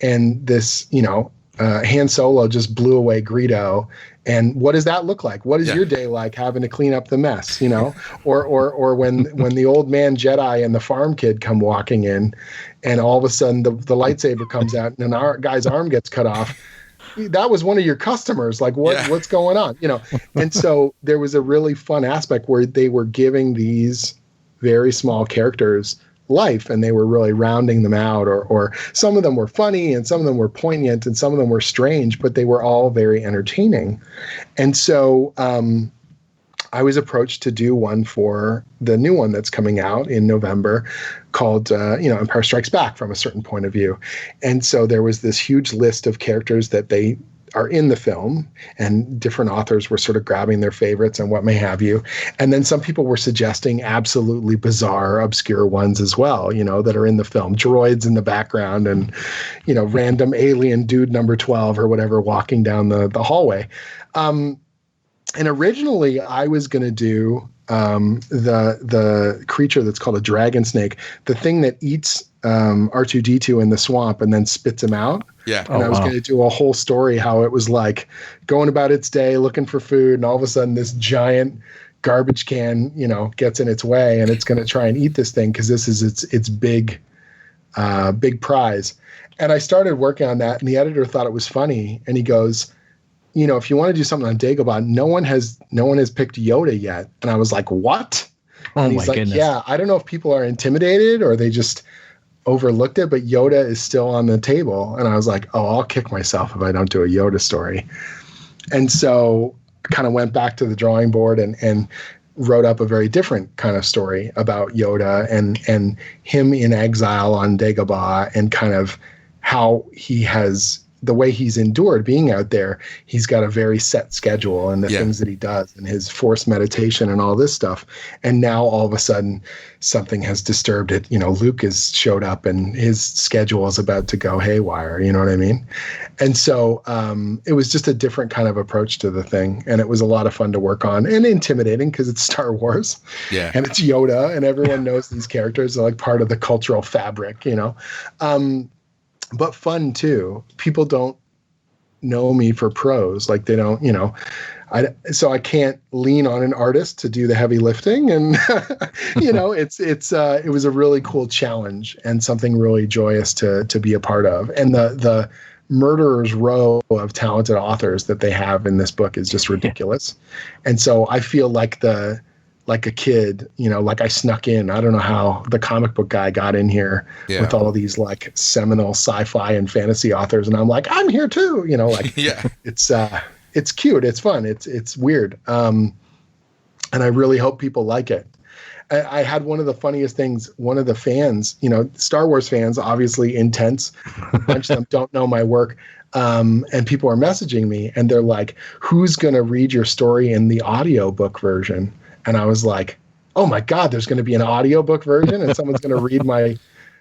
and this, you know, Han Solo just blew away Greedo, and what does that look like? What is your day like having to clean up the mess, you know? or when the old man Jedi and the farm kid come walking in, and all of a sudden the lightsaber comes out and our guy's arm gets cut off. That was one of your customers. Like, what's going on? You know? And so there was a really fun aspect where they were giving these very small characters life, and they were really rounding them out, or some of them were funny and some of them were poignant and some of them were strange, but they were all very entertaining. And so I was approached to do one for the new one that's coming out in November called, Empire Strikes Back from a Certain Point of View. And so there was this huge list of characters that they are in the film, and different authors were sort of grabbing their favorites and what may have you. And then some people were suggesting absolutely bizarre, obscure ones as well, you know, that are in the film. Droids in the background and, you know, random alien dude number 12 or whatever walking down the hallway. And originally I was going to do the creature that's called a dragon snake, the thing that eats R2-D2 in the swamp and then spits him out. Yeah. And I was going to do a whole story how it was like going about its day looking for food, and all of a sudden this giant garbage can, you know, gets in its way, and it's going to try and eat this thing because this is its big prize. And I started working on that, and the editor thought it was funny, and he goes, you know, if you want to do something on Dagobah, no one has picked Yoda yet. And I was like, what? And he's like, goodness. Yeah, I don't know if people are intimidated or they just overlooked it, but Yoda is still on the table. And I was like, oh, I'll kick myself if I don't do a Yoda story. And so I kind of went back to the drawing board and wrote up a very different kind of story about Yoda and him in exile on Dagobah, and kind of how he has, the way he's endured being out there. He's got a very set schedule, and the things that he does, and his forced meditation and all this stuff. And now all of a sudden something has disturbed it. You know, Luke has showed up and his schedule is about to go haywire. You know what I mean? And so it was just a different kind of approach to the thing. And it was a lot of fun to work on, and intimidating because it's Star Wars and it's Yoda, and everyone knows these characters are like part of the cultural fabric, you know? But fun too. People don't know me for prose. Like they don't, you know, so I can't lean on an artist to do the heavy lifting. And, you know, it was a really cool challenge and something really joyous to be a part of. And the murderer's row of talented authors that they have in this book is just ridiculous. And so I feel like the like a kid, like I snuck in. I don't know how the comic book guy got in here with all of these like seminal sci-fi and fantasy authors. And I'm like, I'm here too, like it's cute. It's fun. It's weird. And I really hope people like it. I had one of the funniest things, one of the fans, Star Wars fans, obviously intense, a bunch of them don't know my work. And people are messaging me and they're like, who's going to read your story in the audiobook version? And I was like, oh my God, there's going to be an audiobook version and someone's going to read my,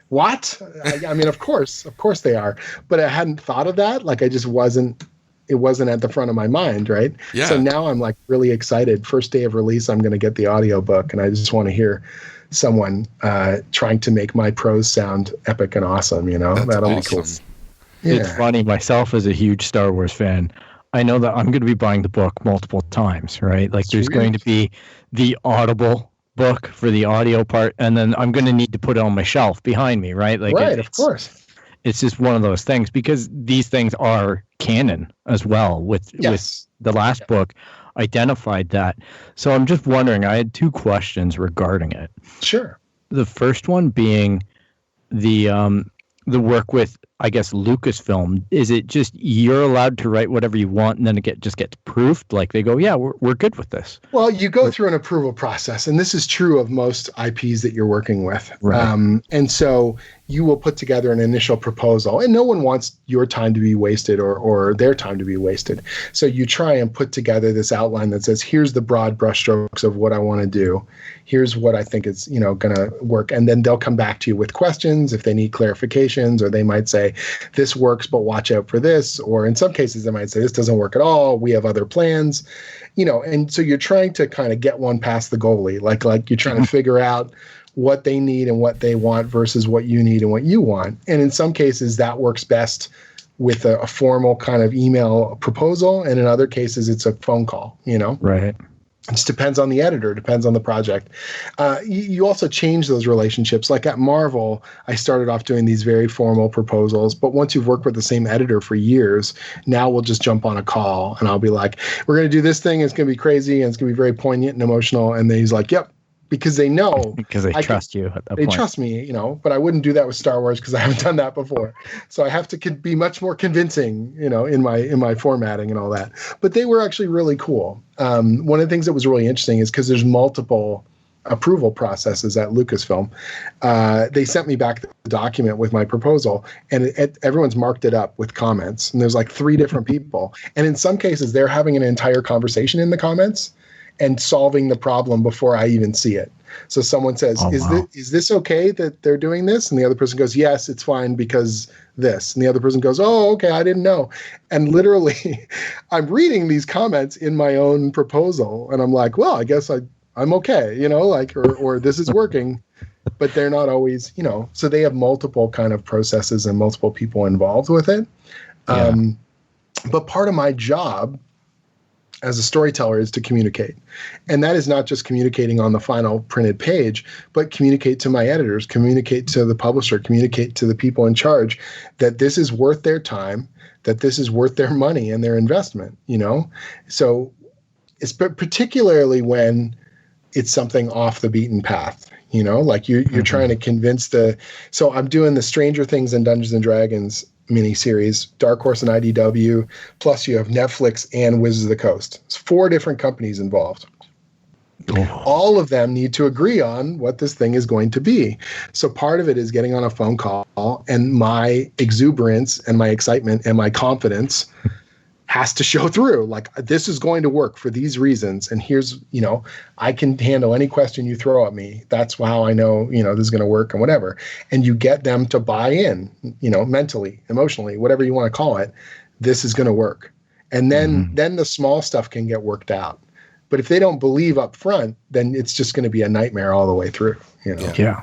what? I mean, of course they are. But I hadn't thought of that. Like it wasn't at the front of my mind, right? Yeah. So now I'm like really excited. First day of release, I'm going to get the audiobook and I just want to hear someone trying to make my prose sound epic and awesome, That's That'll awesome. be cool. Yeah. It's funny, myself as a huge Star Wars fan, I know that I'm going to be buying the book multiple times, right? Like there's going to be the Audible book for the audio part, and then I'm going to need to put it on my shelf behind me, right? Like of course. It's just one of those things because these things are canon as well with the last book identified that. So I'm just wondering, I had two questions regarding it. Sure. The first one being the work with, I guess, Lucasfilm. Is it just you're allowed to write whatever you want and then it just gets proofed? Like they go, yeah, we're good with this. Well, you go through an approval process, and this is true of most IPs that you're working with. Right. And so you will put together an initial proposal, and no one wants your time to be wasted or their time to be wasted. So you try and put together this outline that says, here's the broad brushstrokes of what I want to do. Here's what I think is, going to work. And then they'll come back to you with questions if they need clarifications, or they might say, this works, but watch out for this. Or in some cases, they might say, this doesn't work at all. We have other plans, and so you're trying to kind of get one past the goalie, like you're trying to figure out what they need and what they want versus what you need and what you want. And in some cases, that works best with a formal kind of email proposal. And in other cases, it's a phone call, Right. It just depends on the editor, depends on the project. You also change those relationships. Like at Marvel, I started off doing these very formal proposals, but once you've worked with the same editor for years, now we'll just jump on a call and I'll be like, we're going to do this thing. It's going to be crazy and it's going to be very poignant and emotional. And then he's like, yep. Because they know. Because they trust you at that point. They trust me, but I wouldn't do that with Star Wars because I haven't done that before. So I have to be much more convincing, in my formatting and all that. But they were actually really cool. One of the things that was really interesting is because there's multiple approval processes at Lucasfilm. They sent me back the document with my proposal, and everyone's marked it up with comments. And there's like 3 different people. And in some cases, they're having an entire conversation in the comments and solving the problem before I even see it. So someone says, is this okay that they're doing this? And the other person goes, yes, it's fine because this. And the other person goes, oh, okay, I didn't know. And literally, I'm reading these comments in my own proposal. And I'm like, well, I guess I'm okay, or this is working. But they're not always, so they have multiple kind of processes and multiple people involved with it. Yeah. But part of my job as a storyteller is to communicate. And that is not just communicating on the final printed page, but communicate to my editors, communicate to the publisher, communicate to the people in charge that this is worth their time, that this is worth their money and their investment, So it's particularly when it's something off the beaten path, like you're trying to convince so I'm doing the Stranger Things and Dungeons and Dragons miniseries, Dark Horse and IDW, plus you have Netflix and Wizards of the Coast. It's 4 different companies involved. All of them need to agree on what this thing is going to be. So part of it is getting on a phone call, and my exuberance and my excitement and my confidence has to show through. Like, this is going to work for these reasons. And here's, I can handle any question you throw at me. That's how I know, this is going to work and whatever. And you get them to buy in, mentally, emotionally, whatever you want to call it. This is going to work. And then the small stuff can get worked out. But if they don't believe up front, then it's just going to be a nightmare all the way through, Yeah.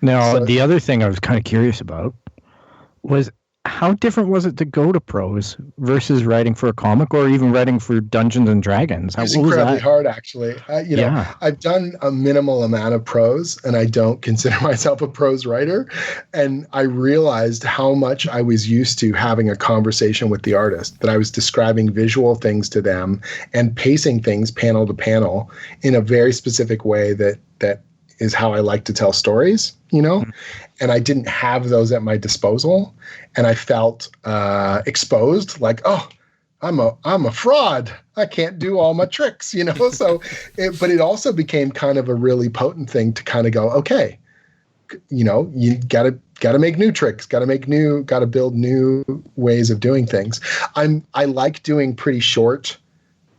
Now, the other thing I was kind of curious about was, how different was it to go to prose versus writing for a comic or even writing for Dungeons and Dragons? It's incredibly hard, actually. I've done a minimal amount of prose, and I don't consider myself a prose writer. And I realized how much I was used to having a conversation with the artist, that I was describing visual things to them and pacing things panel to panel in a very specific way that is how I like to tell stories, and I didn't have those at my disposal, and I felt exposed, like, oh, I'm a fraud. I can't do all my tricks, So, but it also became kind of a really potent thing to kind of go, okay, you gotta make new tricks, gotta build new ways of doing things. I like doing pretty short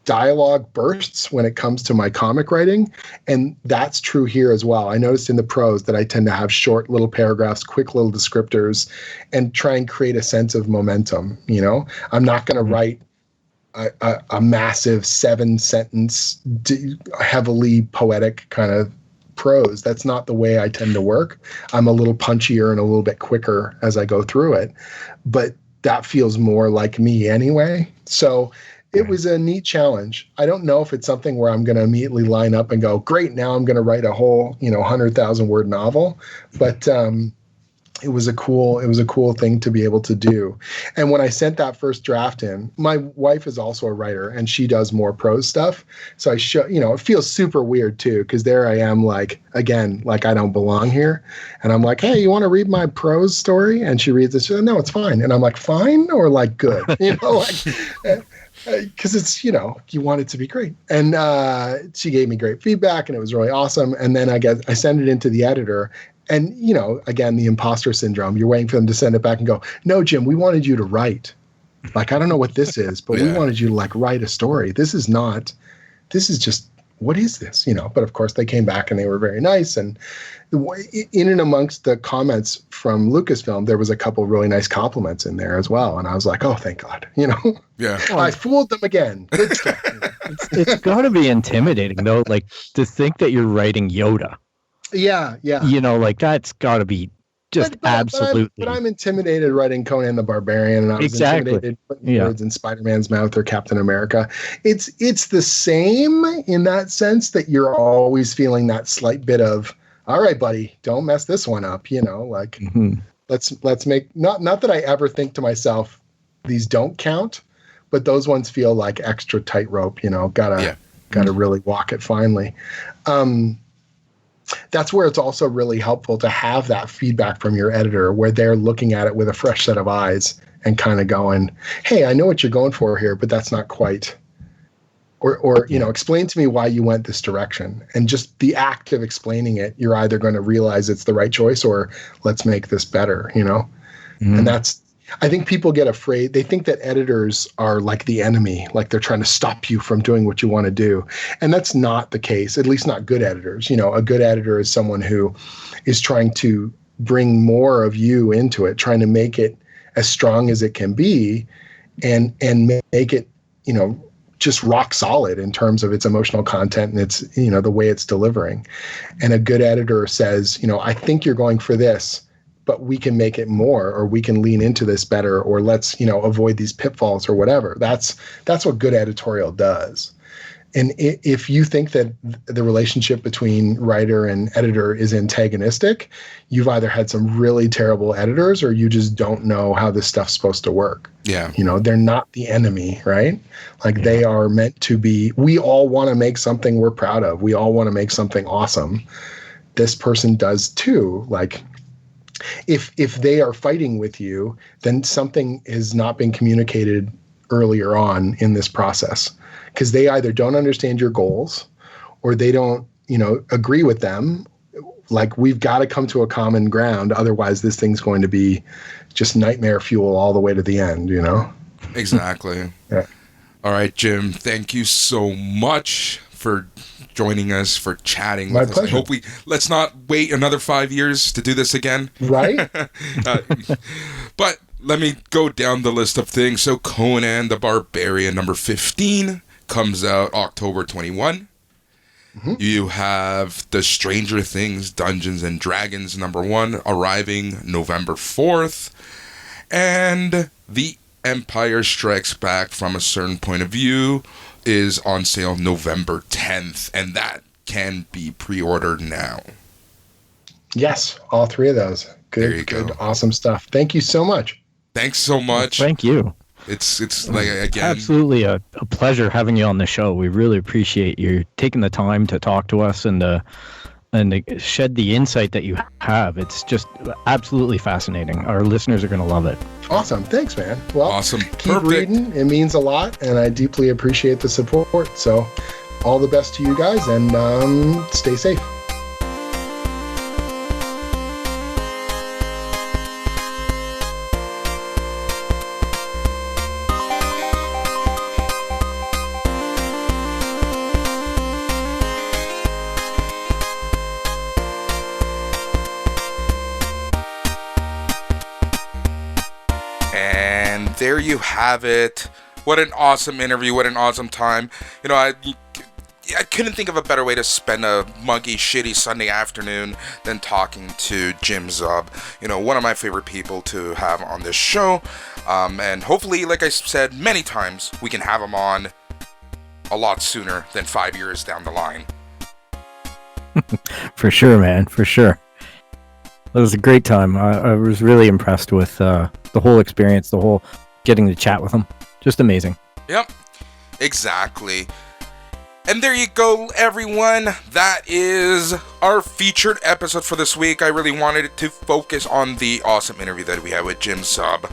dialogue bursts when it comes to my comic writing, and that's true here as well. I noticed in the prose that I tend to have short little paragraphs, quick little descriptors, and try and create a sense of momentum. I'm not going to write a massive 7-sentence heavily poetic kind of prose. That's not the way I tend to work. I'm a little punchier and a little bit quicker as I go through it, but that feels more like me anyway. So it was a neat challenge. I don't know if it's something where I'm going to immediately line up and go, great, now I'm going to write a whole, 100,000 word novel. But it was a cool thing to be able to do. And when I sent that first draft in, my wife is also a writer and she does more prose stuff. So it feels super weird too, because there I am, like I don't belong here. And I'm like, hey, you want to read my prose story? And she reads it. She said, no, it's fine. And I'm like, fine or like good? Because it's, you want it to be great. And she gave me great feedback and it was really awesome. And then I send it into the editor. And, again, the imposter syndrome, you're waiting for them to send it back and go, no, Jim, we wanted you to write. Like, I don't know what this is, but we wanted you to write a story. This is just, what is this? But of course they came back and they were very nice. And in and amongst the comments from Lucasfilm, there was a couple really nice compliments in there as well. And I was like, oh, thank God, Yeah. I fooled them again. Good stuff. It's got to be intimidating though. Like to think that you're writing Yoda. Yeah. That's got to be just absolutely. But I'm intimidated writing Conan the Barbarian, and I was intimidated putting words in Spider-Man's mouth or Captain America. It's the same in that sense that you're always feeling that slight bit of, all right, buddy, don't mess this one up. Let's make not that I ever think to myself, these don't count, but those ones feel like extra tightrope. Gotta really walk it finely. That's where it's also really helpful to have that feedback from your editor where they're looking at it with a fresh set of eyes and kind of going, hey, I know what you're going for here, but that's not quite. Or explain to me why you went this direction. And just the act of explaining it, you're either going to realize it's the right choice or let's make this better, And I think people get afraid. They think that editors are like the enemy, like they're trying to stop you from doing what you want to do. And that's not the case, at least not good editors. A good editor is someone who is trying to bring more of you into it, trying to make it as strong as it can be and make it, just rock solid in terms of its emotional content and its, the way it's delivering. And a good editor says, I think you're going for this, but we can make it more, or we can lean into this better, or let's, avoid these pitfalls or whatever. That's what good editorial does. And if you think that the relationship between writer and editor is antagonistic, you've either had some really terrible editors or you just don't know how this stuff's supposed to work. Yeah. They're not the enemy, right? They are meant to be. We all want to make something we're proud of. We all want to make something awesome. This person does too. If they are fighting with you, then something has not been communicated earlier on in this process, because they either don't understand your goals or they don't, agree with them. We've got to come to a common ground. Otherwise, this thing's going to be just nightmare fuel all the way to the end, Exactly. Yeah. All right, Jim, thank you so much for joining us, for chatting My with pleasure. us. Let's not wait another 5 years to do this again. Right? But let me go down the list of things. So Conan the Barbarian number 15 comes out October 21. Mm-hmm. You have the Stranger Things Dungeons and Dragons number 1 arriving November 4th. And The Empire Strikes Back from a Certain Point of View is on sale November 10th, and that can be pre-ordered now. Yes, all three of those. Good, awesome stuff. Thank you so much. Thanks so much. Thank you. It's like, again, absolutely a pleasure having you on the show. We really appreciate you taking the time to talk to us and to shed the insight that you have. It's just absolutely fascinating. Our listeners are going to love it. Awesome. Thanks, man. Well, awesome. Keep reading. It means a lot, and I deeply appreciate the support. So all the best to you guys, and stay safe. There you have it. What an awesome interview. What an awesome time. You know, I couldn't think of a better way to spend a muggy, shitty Sunday afternoon than talking to Jim Zub. You know, one of my favorite people to have on this show. And hopefully, like I said many times, we can have him on a lot sooner than 5 years down the line. For sure, man. For sure. It was a great time. I was really impressed with the whole experience, the whole getting to chat with him. Just amazing. Yep, exactly. And there you go, everyone. That is our featured episode for this week. I really wanted it to focus on the awesome interview that we had with Jim Zub.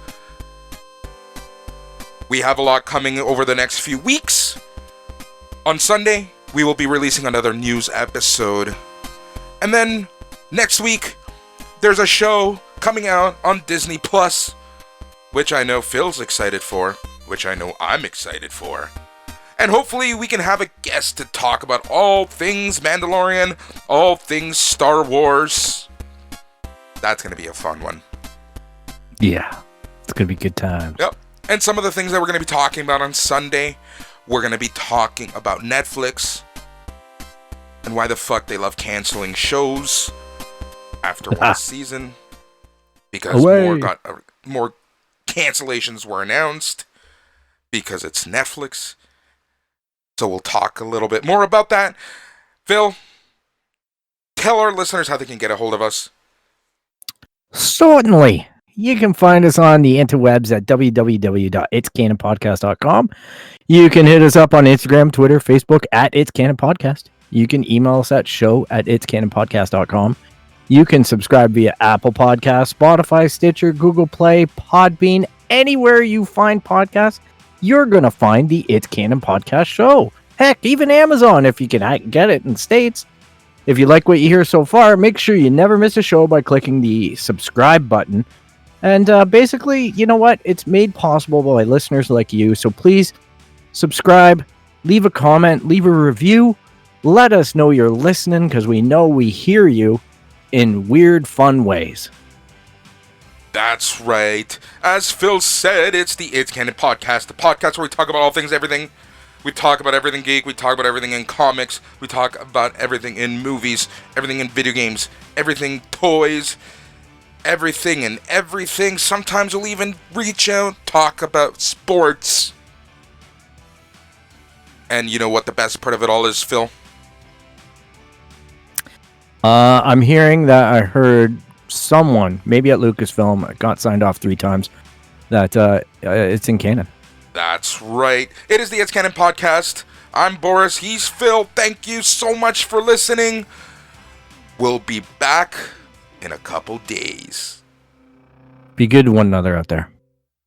We have a lot coming over the next few weeks. On Sunday, we will be releasing another news episode. And then next week, there's a show coming out on Disney Plus, which I know Phil's excited for, which I know I'm excited for. And hopefully we can have a guest to talk about all things Mandalorian, all things Star Wars. That's going to be a fun one. Yeah, it's going to be good times. Yep. And some of the things that we're going to be talking about on Sunday, we're going to be talking about Netflix and why the fuck they love canceling shows after one season, because more cancellations were announced because it's Netflix. So we'll talk a little bit more about that. Phil, tell our listeners how they can get a hold of us. Certainly. You can find us on the interwebs at www.itscanonpodcast.com. You can hit us up on Instagram, Twitter, Facebook at It's Canon Podcast. You can email us at show@itscanonpodcast.com. You can subscribe via Apple Podcasts, Spotify, Stitcher, Google Play, Podbean, anywhere you find podcasts, you're going to find the It's Canon Podcast show. Heck, even Amazon if you can get it in States. If you like what you hear so far, make sure you never miss a show by clicking the subscribe button. And basically, you know what? It's made possible by listeners like you. So please subscribe, leave a comment, leave a review. Let us know you're listening because we know we hear you in weird, fun ways. That's right. As Phil said, it's the It's Canon Podcast, the podcast where we talk about all things, everything. We talk about everything geek, we talk about everything in comics, we talk about everything in movies, everything in video games, everything toys, everything and everything. Sometimes we'll even reach out, talk about sports. And you know what the best part of it all is, Phil? I'm hearing that I heard someone, maybe at Lucasfilm, got signed off 3 times, that it's in canon. That's right. It is the It's Canon Podcast. I'm Boris. He's Phil. Thank you so much for listening. We'll be back in a couple days. Be good to one another out there.